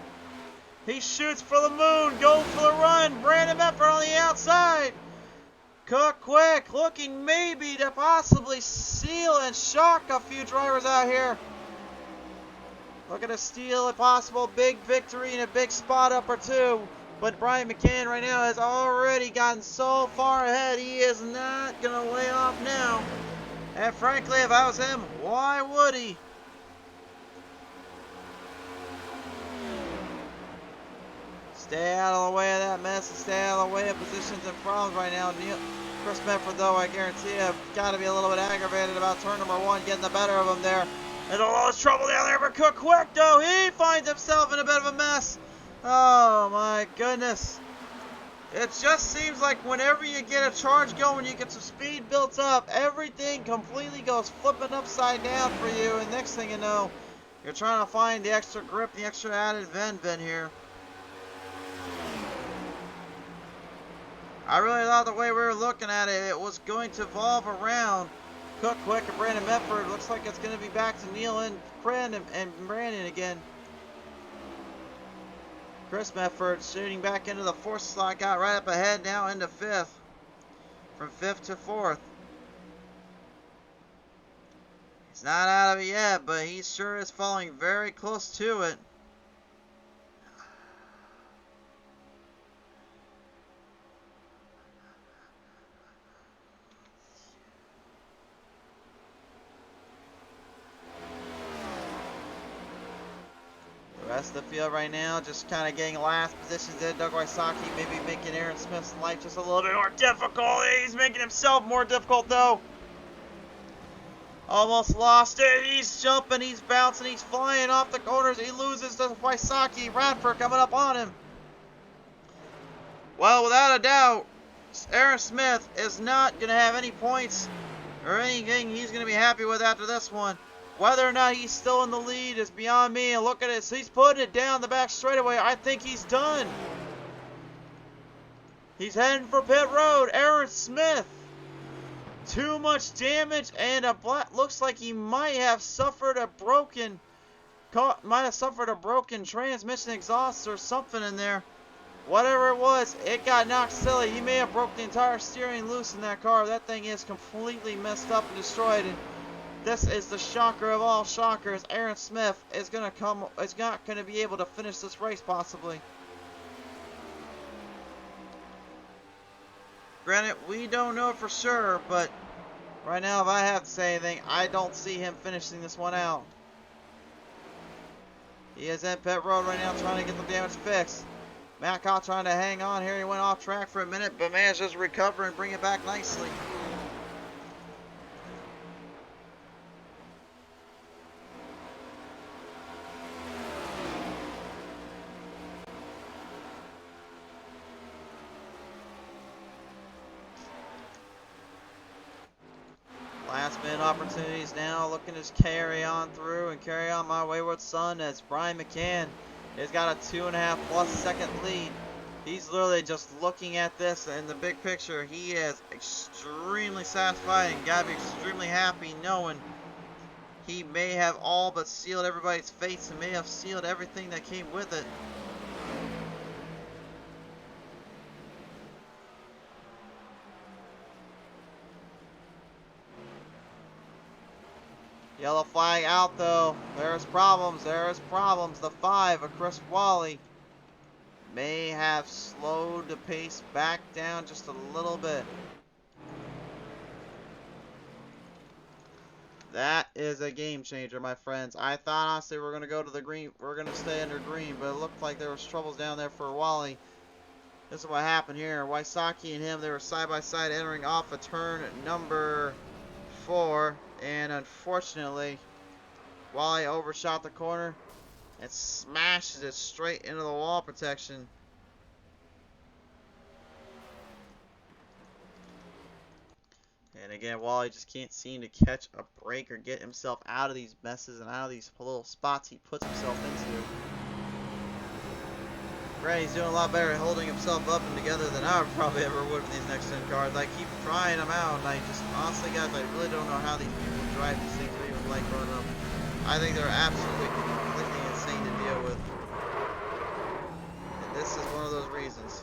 He shoots for the moon, goes for the run. Brandon Mefford on the outside. Cook Quick looking maybe to possibly seal and shock a few drivers out here. Looking to steal a possible big victory and a big spot up or two. But Brian McCann right now has already gotten so far ahead, he is not going to lay off now. And frankly, if I was him, why would he? Stay out of the way of that mess and stay out of the way of positions and problems right now. Chris Mefford, though, I guarantee you, got to be a little bit aggravated about turn number 1, getting the better of him there. There's a lot of trouble down there for Cook Quick, though. He finds himself in a bit of a mess. Oh, my goodness. It just seems like whenever you get a charge going, you get some speed built up, everything completely goes flipping upside down for you. And next thing you know, you're trying to find the extra grip, the extra added vent here. I really thought the way we were looking at it, it was going to evolve around Cook Quick and Brandon Mefford. Looks like it's going to be back to Neil and Brandon again. Chris Mefford shooting back into the 4th slot, got right up ahead now into 5th. From 5th to 4th. He's not out of it yet, but he sure is falling very close to it. Rest of the field right now, just kind of getting last positions in. Doug Wysocki maybe making Aaron Smith's life just a little bit more difficult. He's making himself more difficult, though. Almost lost it. He's jumping, he's bouncing, he's flying off the corners. He loses to Wysocki. Radford coming up on him. Well, without a doubt, Aaron Smith is not going to have any points or anything he's going to be happy with after this one. Whether or not he's still in the lead is beyond me. And look at this. He's putting it down the back straightaway. I think he's done. He's heading for pit road. Aaron Smith. Too much damage and looks like he might have suffered a broken transmission exhaust or something in there. Whatever it was, it got knocked silly. He may have broke the entire steering loose in that car. That thing is completely messed up and destroyed. And this is the shocker of all shockers. Aaron Smith is not going to be able to finish this race possibly. Granted, we don't know for sure, but right now, if I have to say anything, I don't see him finishing this one out. He is in pit road right now trying to get the damage fixed. Matt Cott trying to hang on here. He went off track for a minute, but managed to recover and bring it back nicely. Last minute opportunities now, looking to carry on through and carry on my wayward son as Brian McCann has got a 2.5+ second lead. He's literally just looking at this in the big picture. He is extremely satisfied and got to be extremely happy knowing he may have all but sealed everybody's fates and may have sealed everything that came with it. Yellow flag out though. There's problems. There's problems. The 5 of Chris Wally may have slowed the pace back down just a little bit. That is a game changer, my friends. I thought honestly we were going to go to the green. We're going to stay under green, but it looked like there was troubles down there for Wally. This is what happened here. Wysocki and him, they were side by side entering off of turn number 4 And unfortunately, Wally overshot the corner and smashes it straight into the wall protection. And again, Wally just can't seem to catch a break or get himself out of these messes and out of these little spots he puts himself into. Granted, he's doing a lot better at holding himself up and together than I probably ever would with these next gen cars. I keep trying them out, and I just, honestly, guys, I really don't know how these people drive these things or even like running them. I think they're absolutely completely insane to deal with. And this is one of those reasons.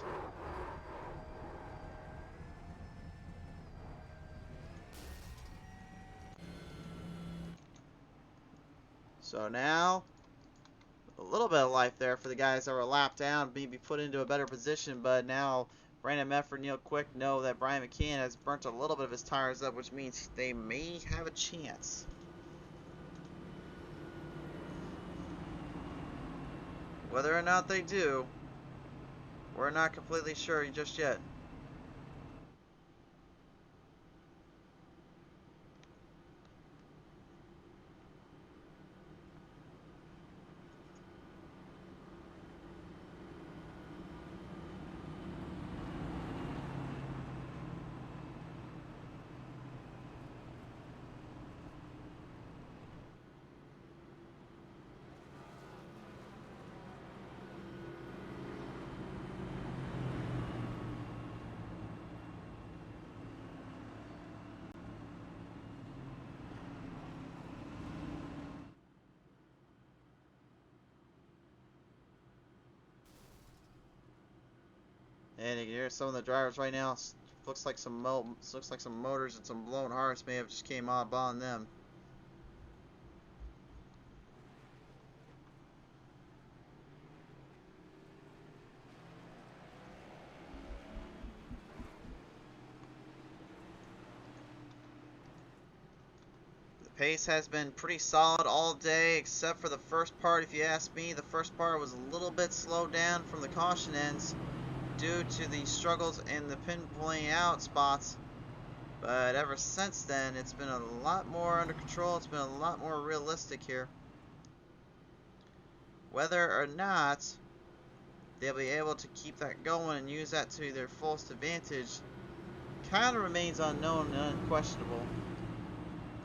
So now, a little bit of life there for the guys that were lapped down, maybe put into a better position, but now Brandon Mefford, Neil Quick know that Brian McCann has burnt a little bit of his tires up, which means they may have a chance. Whether or not they do, we're not completely sure just yet. And you can hear some of the drivers right now. Looks like some motors and some blown hearts may have just came up on them. The pace has been pretty solid all day, except for the first part. If you ask me, the first part was a little bit slowed down from the caution ends due to the struggles in the pin pulling out spots, but ever since then it's been a lot more under control. It's been a lot more realistic here. Whether or not they'll be able to keep that going and use that to their fullest advantage kind of remains unknown and unquestionable.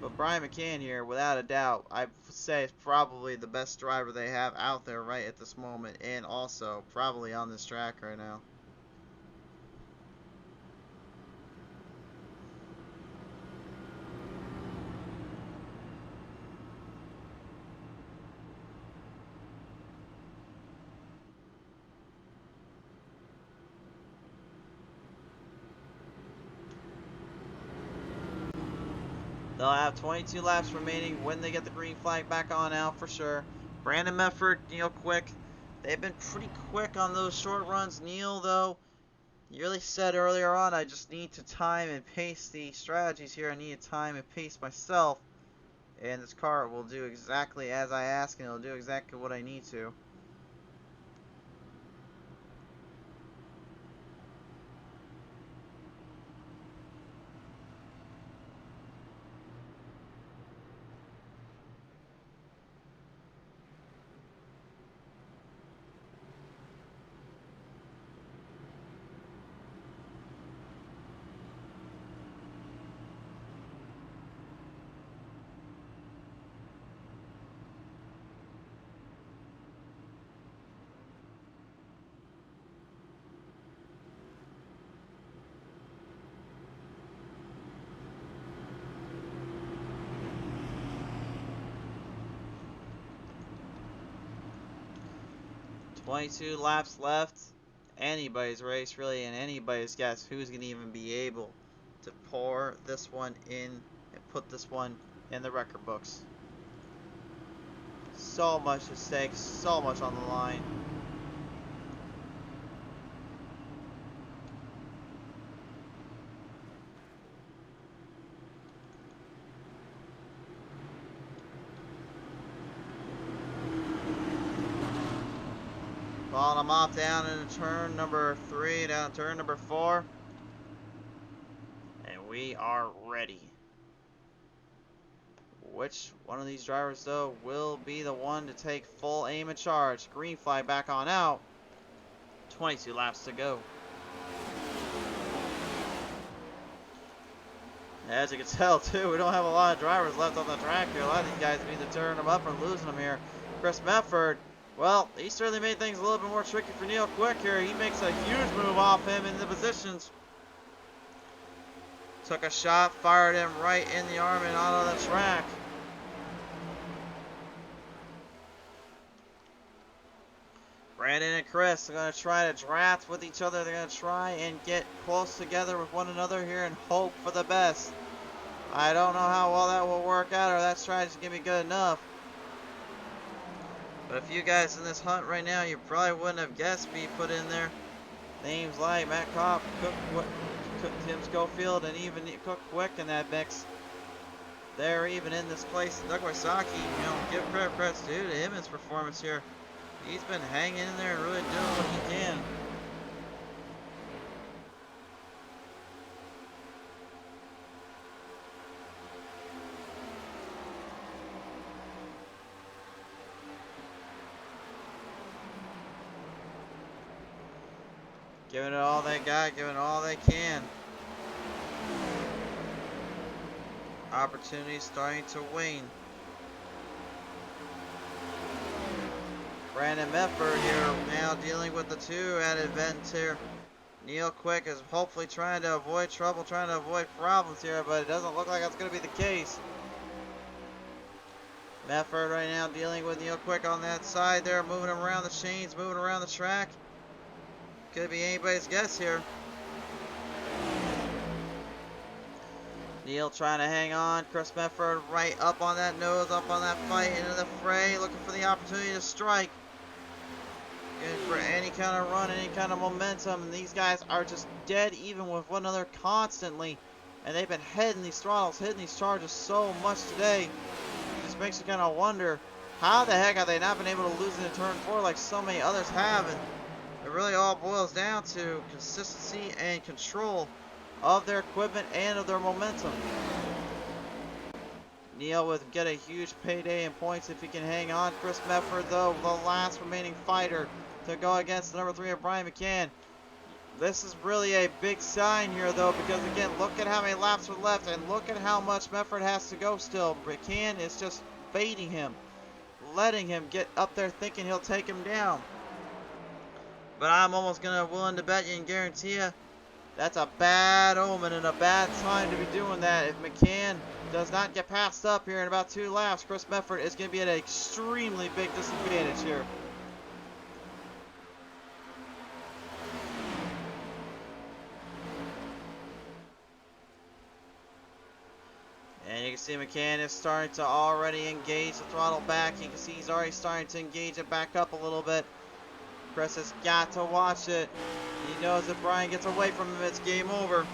But Brian McCann here, without a doubt, I would say is probably the best driver they have out there right at this moment, and also probably on this track right now. They'll have 22 laps remaining when they get the green flag back on out for sure. Brandon Mefford, Neil Quick, they've been pretty quick on those short runs. Neil, though, you really said earlier on, I just need to time and pace the strategies here. I need to time and pace myself. And this car will do exactly as I ask, and it'll do exactly what I need to. "22 laps left. Anybody's race, really, and anybody's guess who's going to even be able to pour this one in and put this one in the record books. So much at stake, so much on the line. Following them off down into turn number 3, down turn number 4. And we are ready. Which one of these drivers, though, will be the one to take full aim and charge? Green flag back on out. 22 laps to go. As you can tell, too, we don't have a lot of drivers left on the track here. A lot of these guys are either turning them up or losing them here. Chris Medford, well, he certainly made things a little bit more tricky for Neil Quick here. He makes a huge move off him in the positions. Took a shot, fired him right in the arm and out of the track. Brandon and Chris are going to try to draft with each other. They're going to try and get close together with one another here and hope for the best. I don't know how well that will work out, or that strategy is going to be good enough. But if you guys in this hunt right now, you probably wouldn't have guessed me put in there. Names like Matt Kopp, Tim Schofield, and even Cook Quick in that mix. They're even in this place. Doug Wysocki, you know, give credit's due to him, his performance here. He's been hanging in there and really doing what he can. Giving it all they got, giving it all they can. Opportunity starting to wane. Brandon Medford here now dealing with the two added vents here. Neil Quick is hopefully trying to avoid trouble, trying to avoid problems here, but it doesn't look like that's going to be the case. Medford right now dealing with Neil Quick on that side there, moving him around the chains, moving around the track. Could be anybody's guess here. Neil trying to hang on. Chris Medford right up on that nose, up on that fight, into the fray, looking for the opportunity to strike. Good for any kind of run, any kind of momentum. And these guys are just dead even with one another constantly. And they've been hitting these throttles, hitting these charges so much today. It just makes you kind of wonder, how the heck have they not been able to lose in turn 4 like so many others have? And it really all boils down to consistency and control of their equipment and of their momentum. Neil would get a huge payday in points if he can hang on. Chris Medford, though, the last remaining fighter to go against the number 3 of Brian McCann. This is really a big sign here, though, because again, look at how many laps are left and look at how much Medford has to go still. McCann is just baiting him, letting him get up there thinking he'll take him down. But I'm almost willing to bet you and guarantee you that's a bad omen and a bad time to be doing that. If McCann does not get passed up here in about 2 laps, Chris Medford is going to be at an extremely big disadvantage here. And you can see McCann is starting to already engage the throttle back. You can see he's already starting to engage it back up a little bit. Chris has got to watch it. He knows if Brian gets away from him, it's game over.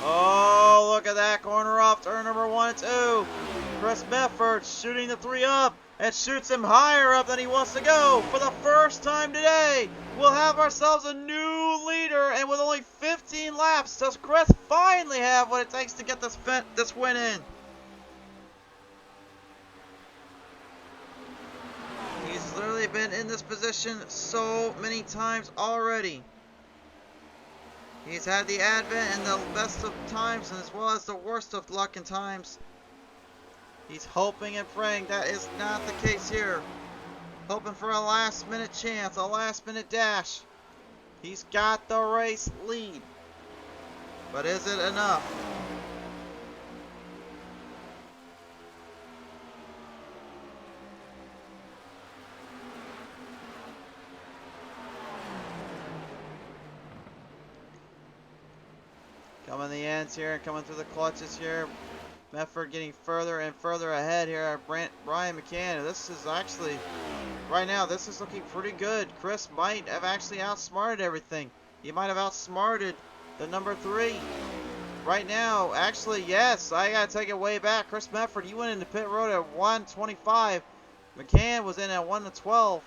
Oh, look at that corner off turn number 1 and 2. Chris Medford shooting the 3 up and shoots him higher up than he wants to go. For the first time today, we'll have ourselves a new leader, and with only 15 laps, does Chris finally have what it takes to get this win in? He's literally been in this position so many times already. He's had the advent and the best of times, as well as the worst of luck and times. He's hoping and praying that is not the case here. Hoping for a last minute chance, a last minute dash. He's got the race lead. But is it enough? Coming the ends here, coming through the clutches here. Medford getting further and further ahead here at Brian McCann. This is actually, right now, this is looking pretty good. Chris might have actually outsmarted everything. He might have outsmarted the number 3. Right now, actually, yes, I gotta take it way back. Chris Medford, he went into pit road at 1:25. McCann was in at 1:12.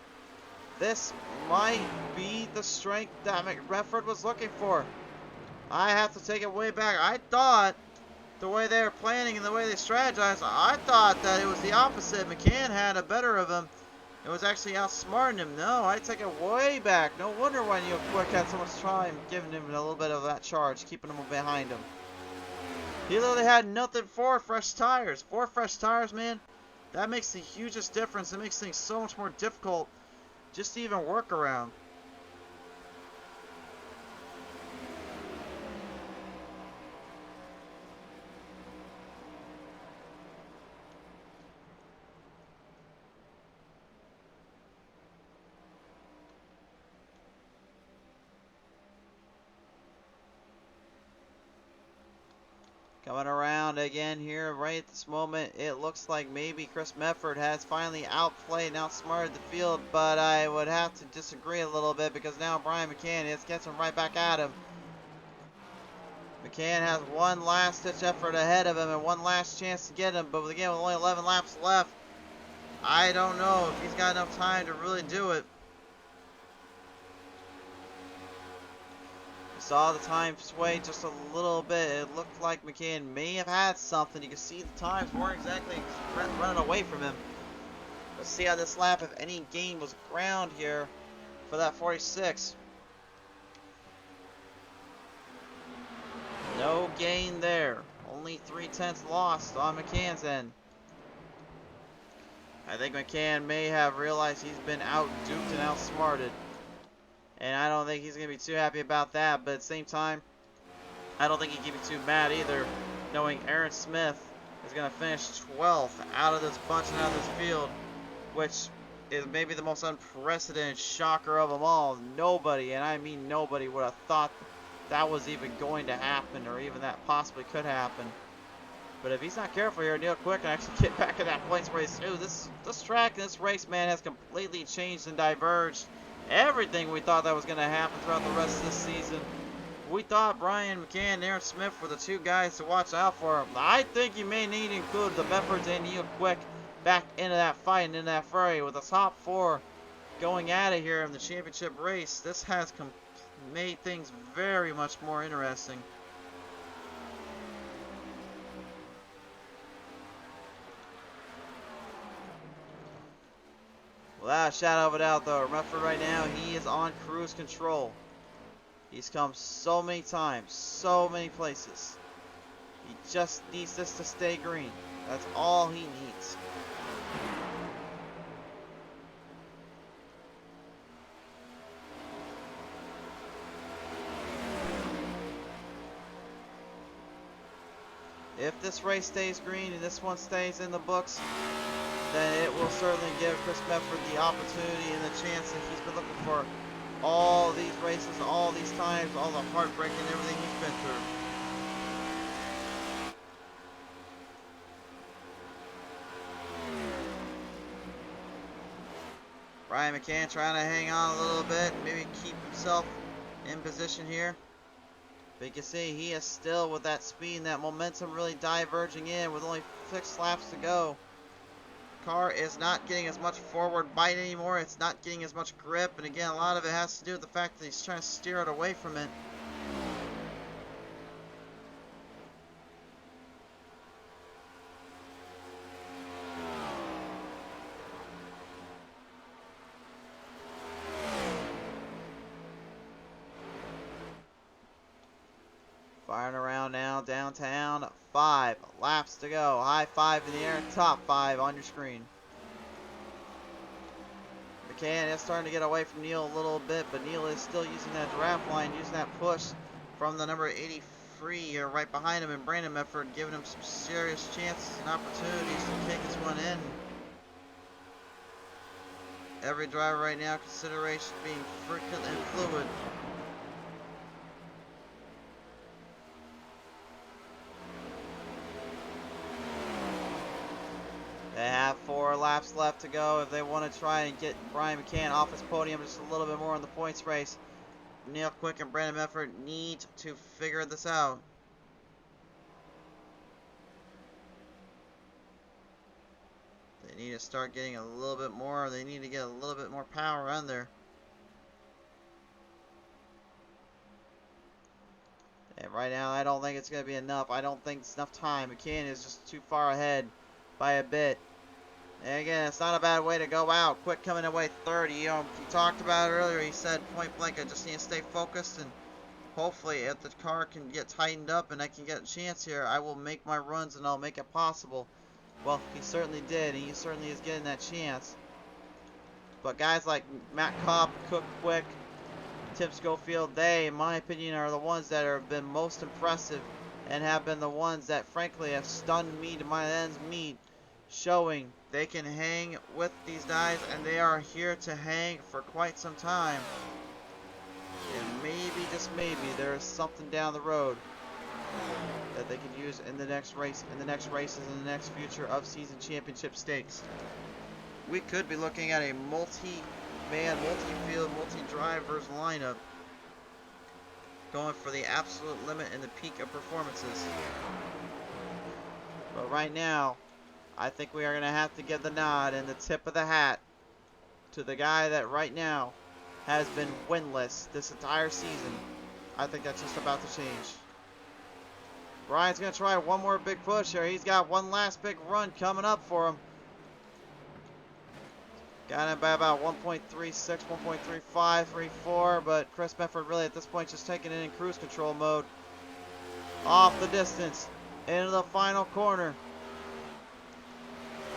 This might be the strength that Medford was looking for. I have to take it way back. I thought the way they were planning and the way they strategized, I thought that it was the opposite. McCann had a better of him. It was actually outsmarting him. No, I take it way back. No wonder why Neil Quick had so much time giving him a little bit of that charge, keeping him behind him. He literally had nothing for fresh tires. 4 fresh tires, man. That makes the hugest difference. It makes things so much more difficult just to even work around. Coming around again here right at this moment, it looks like maybe Chris Medford has finally outplayed and outsmarted the field, but I would have to disagree a little bit because now Brian McCann is getting right back at him. McCann has one last ditch effort ahead of him and one last chance to get him, but again with only 11 laps left, I don't know if he's got enough time to really do it. Saw the time sway just a little bit. It looked like McCann may have had something. You can see the times weren't exactly running away from him. Let's see how this lap, if any gain was ground here for that 46. No gain there. Only 3/10 lost on McCann's end. I think McCann may have realized he's been out-duped and outsmarted. And I don't think he's going to be too happy about that. But at the same time, I don't think he can be too mad either, knowing Aaron Smith is going to finish 12th out of this bunch and out of this field, which is maybe the most unprecedented shocker of them all. Nobody, and I mean nobody, would have thought that was even going to happen or even that possibly could happen. But if he's not careful here, Neil Quick can actually get back in that points race too. This track, this race, man, has completely changed and diverged everything we thought that was going to happen throughout the rest of this season. We thought Brian McCann and Aaron Smith were the two guys to watch out for. I think you may need to include the Bedfords and Neil Quick back into that fight and in that fray with the top 4 going at it here in the championship race. This has made things very much more interesting. Without a shadow of a doubt, though, Medford right now, he is on cruise control. He's come so many times, so many places. He just needs this to stay green. That's all he needs. If this race stays green and this one stays in the books, then it will certainly give Chris Medford the opportunity and the chance that he's been looking for all these races, all these times, all the heartbreak and everything he's been through. Brian McCann trying to hang on a little bit, maybe keep himself in position here. But you can see he is still with that speed and that momentum really diverging in with only 6 laps to go. Car is not getting as much forward bite anymore. It's not getting as much grip, and again, a lot of it has to do with the fact that he's trying to steer it away from it. Firing around now, downtown. 5 laps to go. High 5 in the air, top 5 on your screen. McCann is starting to get away from Neil a little bit, but Neil is still using that draft line, using that push from the number 83 right behind him, and Brandon Medford giving him some serious chances and opportunities to kick this one in. Every driver right now, consideration being frequent and fluid. They have 4 laps left to go if they want to try and get Brian McCann off his podium just a little bit more in the points race. Neil Quick and Brandon Medford need to figure this out. They need to start getting a little bit more. They need to get a little bit more power on there. And right now, I don't think it's going to be enough. I don't think it's enough time. McCann is just too far ahead by a bit. And again, it's not a bad way to go out. Quick coming away third. He talked about it earlier. He said point blank, I just need to stay focused. And hopefully, if the car can get tightened up and I can get a chance here, I will make my runs and I'll make it possible. Well, he certainly did. And he certainly is getting that chance. But guys like Matt Kopp, Cook Quick, Tim Schofield, they, in my opinion, are the ones that have been most impressive and have been the ones that, frankly, have stunned me to my ends meet, showing they can hang with these guys, and they are here to hang for quite some time. And maybe, just maybe, there is something down the road that they can use in the next race, in the next races, in the next future of season championship stakes. We could be looking at a multi-man, multi-field, multi-drivers lineup going for the absolute limit and the peak of performances. But right now, I think we are going to have to give the nod and the tip of the hat to the guy that right now has been winless this entire season. I think that's just about to change. Brian's going to try one more big push here. He's got one last big run coming up for him. Got him by about 1.36, 1.35, 34, but Chris Mefford really at this point just taking it in cruise control mode. Off the distance, into the final corner.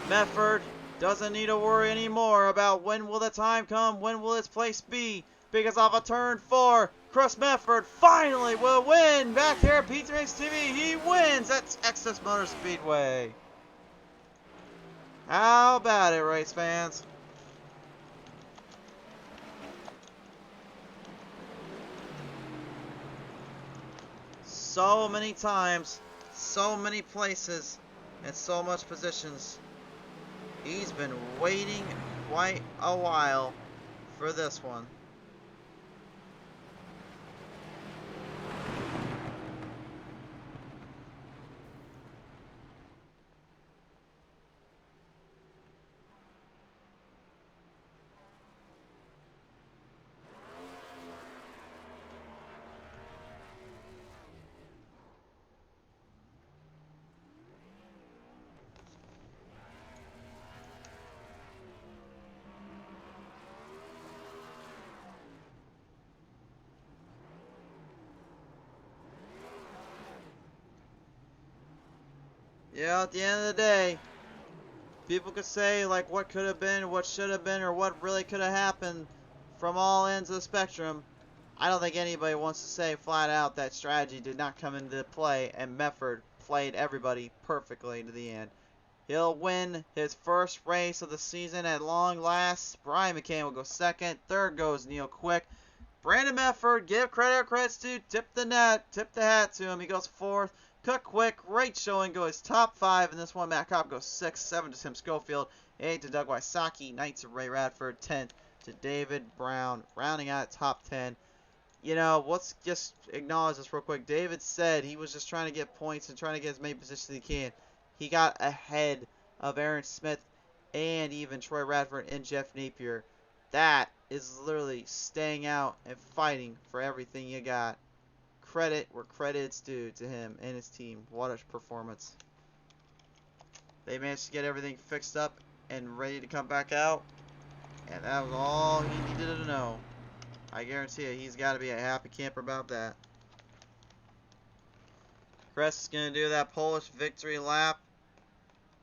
Mefford doesn't need to worry anymore about when will the time come, when will his place be, because off of turn 4, Chris Mefford finally will win back here at PTM Racing TV. He wins at Texas Motor Speedway. How about it, race fans? So many times, so many places, and so much positions. He's been waiting quite a while for this one. Yeah, at the end of the day, people could say, like, what could have been, what should have been, or what really could have happened from all ends of the spectrum. I don't think anybody wants to say flat out that strategy did not come into play, and Mefford played everybody perfectly to the end. He'll win his first race of the season at long last. Brian McCann will go second. Third goes Neil Quick. Brandon Mefford, give credit where credit's due. Tip the hat to him. He goes fourth. Cook Quick, great showing, goes top 5 in this one. Matt Kopp goes 6, 7 to Tim Schofield, 8 to Doug Wysocki, 9 to Ray Radford, 10 to David Brown, rounding out top 10. You know, let's just acknowledge this real quick. David said he was just trying to get points and trying to get as many positions as he can. He got ahead of Aaron Smith and even Troy Radford and Jeff Napier. That is literally staying out and fighting for everything you got. Credit where credit's due to him and his team. What a performance. They managed to get everything fixed up and ready to come back out. And that was all he needed to know. I guarantee you, he's got to be a happy camper about that. Chris is going to do that Polish victory lap.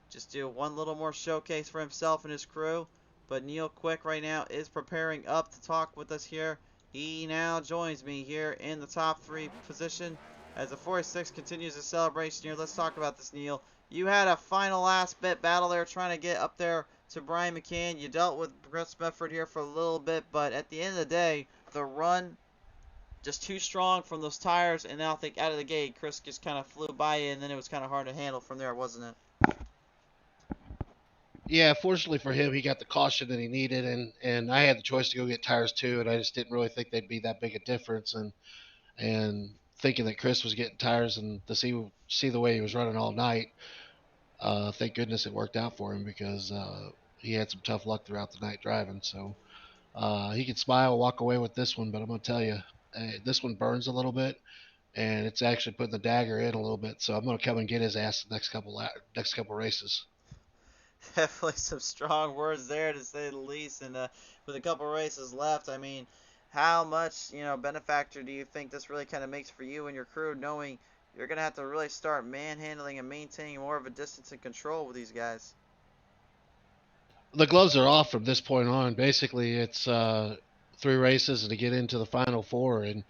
Just do one little more showcase for himself and his crew. But Neil Quick right now is preparing up to talk with us here. He now joins me here in the top 3 position as the 46 continues the celebration here. Let's talk about this, Neil. You had a final last bit battle there trying to get up there to Brian McCann. You dealt with Chris Mefford here for a little bit, but at the end of the day, the run just too strong from those tires, and now I think out of the gate, Chris just kind of flew by you, and then it was kind of hard to handle from there, wasn't it? Yeah, fortunately for him, he got the caution that he needed, and I had the choice to go get tires too, and I just didn't really think they'd be that big a difference. And thinking that Chris was getting tires and to see the way he was running all night, thank goodness it worked out for him because he had some tough luck throughout the night driving. So he could smile, walk away with this one, but I'm gonna tell you, this one burns a little bit. and it's actually putting the dagger in a little bit. So I'm going to come and get his ass the next couple races. Definitely some strong words there, to say the least. And with a couple races left, I mean, how much benefactor do you think this really kind of makes for you and your crew, knowing you're gonna have to really start manhandling and maintaining more of a distance and control with these guys? The gloves are off from this point on. Basically, it's 3 races to get into the final 4, and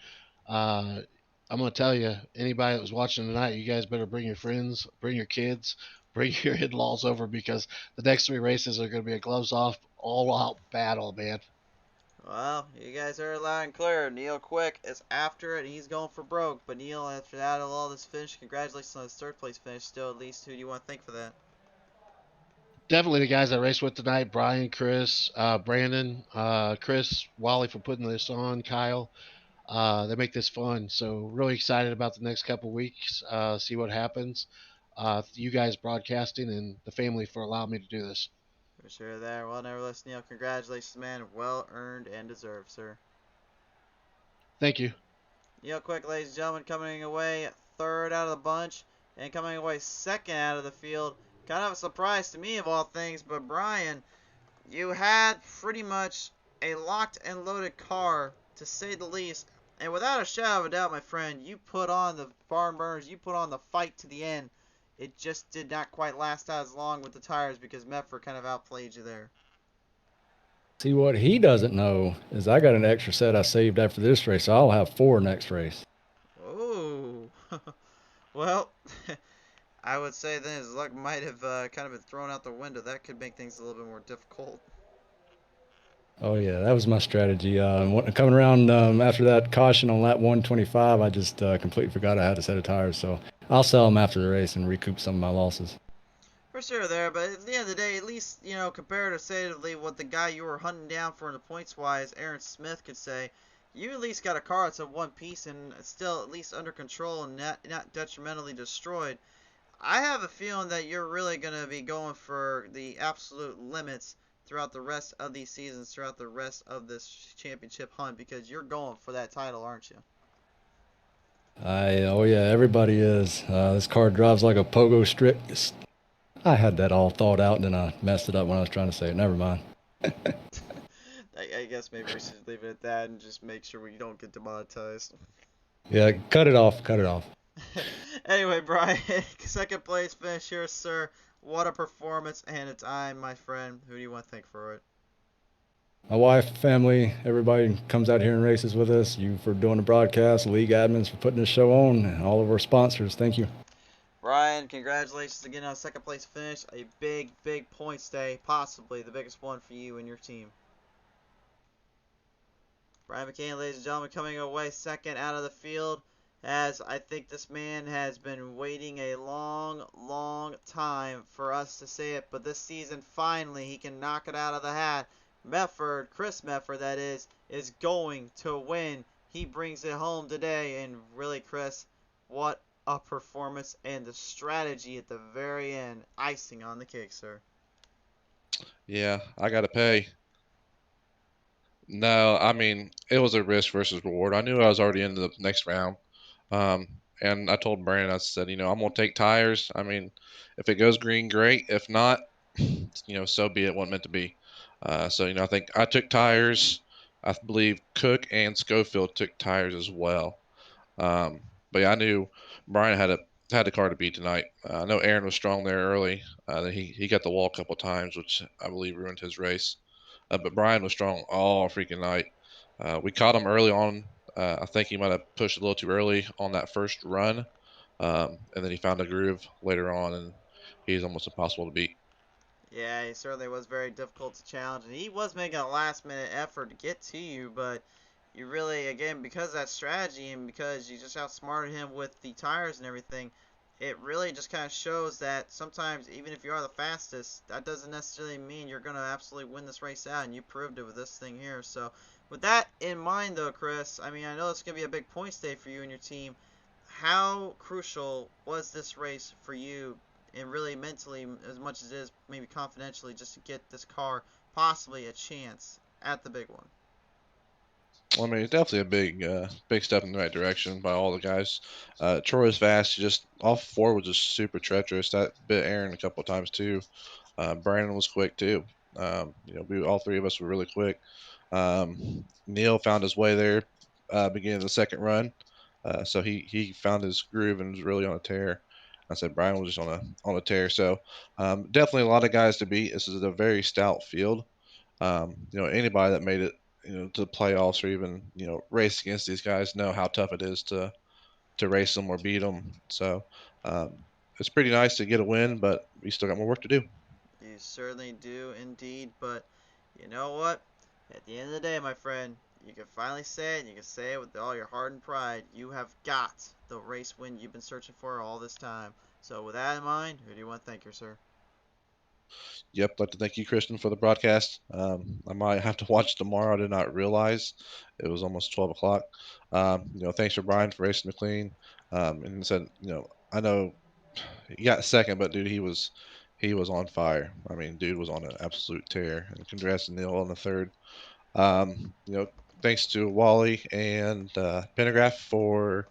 I'm gonna tell you, anybody that was watching tonight, you guys better bring your friends, bring your kids, bring your in-laws over, because the next 3 races are gonna be a gloves off, all-out battle, man. Well, you guys are loud and clear. Neil Quick is after it, and he's going for broke. But Neil, after that, all this finish, congratulations on his 3rd place finish. Still, at least, who do you want to thank for that? Definitely the guys I raced with tonight: Brian, Chris, Brandon, Chris, Wally for putting this on, Kyle. They make this fun. So really excited about the next couple weeks. See what happens. You guys broadcasting and the family for allowing me to do this. For sure there. Well, nevertheless, Neil, congratulations, man. Well earned and deserved, sir. Thank you. Neil Quick, ladies and gentlemen, coming away 3rd out of the bunch and coming away 2nd out of the field. Kind of a surprise to me, of all things, but Brian, you had pretty much a locked and loaded car, to say the least. And without a shadow of a doubt, my friend, you put on the barn burners, you put on the fight to the end. It just did not quite last as long with the tires because Medford kind of outplayed you there. See, what he doesn't know is I got an extra set I saved after this race, so I'll have 4 next race. Oh, well, I would say then his luck might have kind of been thrown out the window. That could make things a little bit more difficult. Oh yeah, that was my strategy. Coming around after that caution on lap 125, I just completely forgot I had a set of tires. So I'll sell them after the race and recoup some of my losses. For sure there, but at the end of the day, at least, comparatively what the guy you were hunting down for in the points-wise, Aaron Smith, could say, you at least got a car that's in one piece and still at least under control and not detrimentally destroyed. I have a feeling that you're really going to be going for the absolute limits throughout the rest of these seasons, throughout the rest of this championship hunt, because you're going for that title, aren't you? Oh yeah, everybody is. This car drives like a pogo stick. I had that all thought out, and then I messed it up when I was trying to say it. Never mind. I guess maybe we should leave it at that and just make sure we don't get demonetized. Yeah, cut it off. Cut it off. Anyway, Brian, 2nd place finish here, sir. What a performance and a time, my friend. Who do you want to thank for it? My wife, family, everybody comes out here and races with us. You for doing the broadcast, league admins for putting this show on, and all of our sponsors. Thank you. Brian, congratulations again on a 2nd place finish. A big, big points day, possibly the biggest one for you and your team. Brian McCain, ladies and gentlemen, coming away 2nd out of the field, as I think this man has been waiting a long, long time for us to say it, but this season finally he can knock it out of the hat. Medford, Chris Medford that is going to win. He brings it home today, and really, Chris, what a performance, and the strategy at the very end, icing on the cake, sir. Yeah, I gotta pay. No, I mean, it was a risk versus reward. I knew I was already in the next round. Um, and I told Brandon, I said, I'm going to take tires. I mean, if it goes green, great. If not, so be it. Wasn't meant to be. So, I think I took tires. I believe Cook and Schofield took tires as well. But yeah, I knew Brian had the car to beat tonight. I know Aaron was strong there early. He got the wall a couple times, which I believe ruined his race. But Brian was strong all freaking night. We caught him early on. I think he might have pushed a little too early on that first run. And then he found a groove later on, and he's almost impossible to beat. Yeah, he certainly was very difficult to challenge, and he was making a last-minute effort to get to you, but you really, again, because of that strategy and because you just outsmarted him with the tires and everything, it really just kind of shows that sometimes, even if you are the fastest, that doesn't necessarily mean you're going to absolutely win this race out, and you proved it with this thing here. So, with that in mind, though, Chris, I mean, I know it's going to be a big points day for you and your team. How crucial was this race for you, and really mentally, as much as it is maybe confidentially, just to get this car possibly a chance at the big one? Well, I mean, it's definitely a big step in the right direction by all the guys. Troy was fast. Just off four was just super treacherous. That bit Aaron a couple of times too. Brandon was quick too. We all three of us were really quick. Neil found his way there, beginning of the second run. So he found his groove and was really on a tear. I said Brian was just on a tear. So definitely a lot of guys to beat. This is a very stout field. Anybody that made it, to the playoffs or even race against these guys know how tough it is to race them or beat them. So it's pretty nice to get a win, but we still got more work to do. You certainly do indeed, but you know what? At the end of the day, my friend, you can finally say it, and you can say it with all your heart and pride. You have got the race win you've been searching for all this time. So with that in mind, who do you want to thank here, sir? Yep, I'd like to thank you, Christian, for the broadcast. I might have to watch tomorrow. I did not realize it was almost 12 o'clock. Thanks for Brian for racing McLean. And said, I know he got second, but dude, he was on fire. I mean, dude was on an absolute tear. And congrats to Neil on the third. Thanks to Wally and Pentagraph for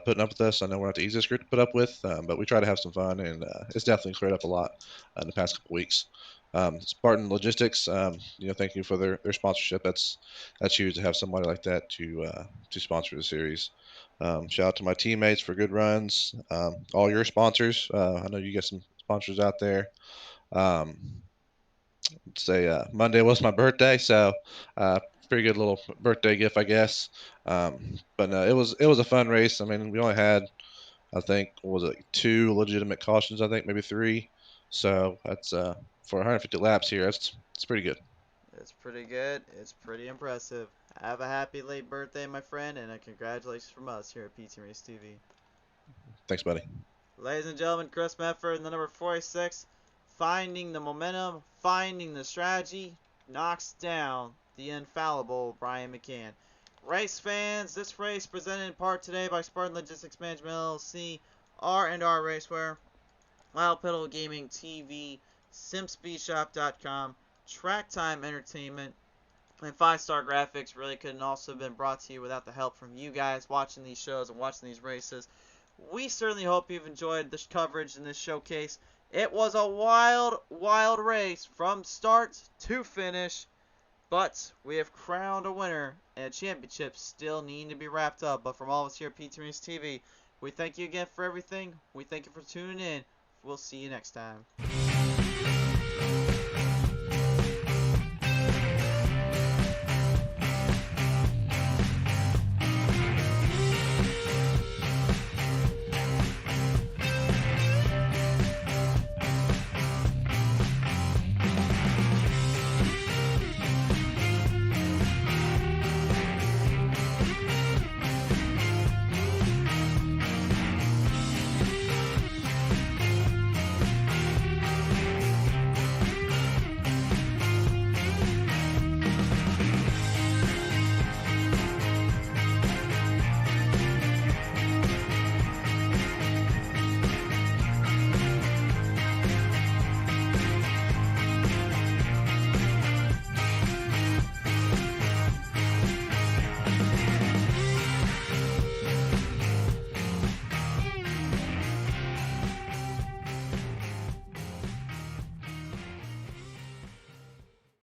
putting up with us. I know we're not the easiest group to put up with, but we try to have some fun, and it's definitely cleared up a lot in the past couple weeks. Spartan Logistics, thank you for their sponsorship. That's huge to have somebody like that to sponsor the series. Shout out to my teammates for good runs. All your sponsors. I know you got some sponsors out there. Monday was my birthday, so pretty good little birthday gift, I guess. But it was a fun race. I mean, we only had, I think, what was it, 2 legitimate cautions? I think maybe 3. So that's for 150 laps here. It's pretty good. It's pretty good. It's pretty impressive. Have a happy late birthday, my friend, and a congratulations from us here at PTM Racing TV. Thanks, buddy. Ladies and gentlemen, Chris Medford in the number 46, finding the momentum, finding the strategy, knocks down the infallible Brian McCann. Race fans, this race presented in part today by Spartan Logistics Management LLC, R&R Racewear, Wild Pedal Gaming TV, SimSpeedShop.com, Track Time Entertainment, and 5-Star Graphics. Really couldn't also have been brought to you without the help from you guys watching these shows and watching these races. We certainly hope you've enjoyed this coverage and this showcase. It was a wild, wild race from start to finish, but we have crowned a winner, and a championship still needing to be wrapped up. But from all of us here at PTM Racing TV, we thank you again for everything. We thank you for tuning in. We'll see you next time.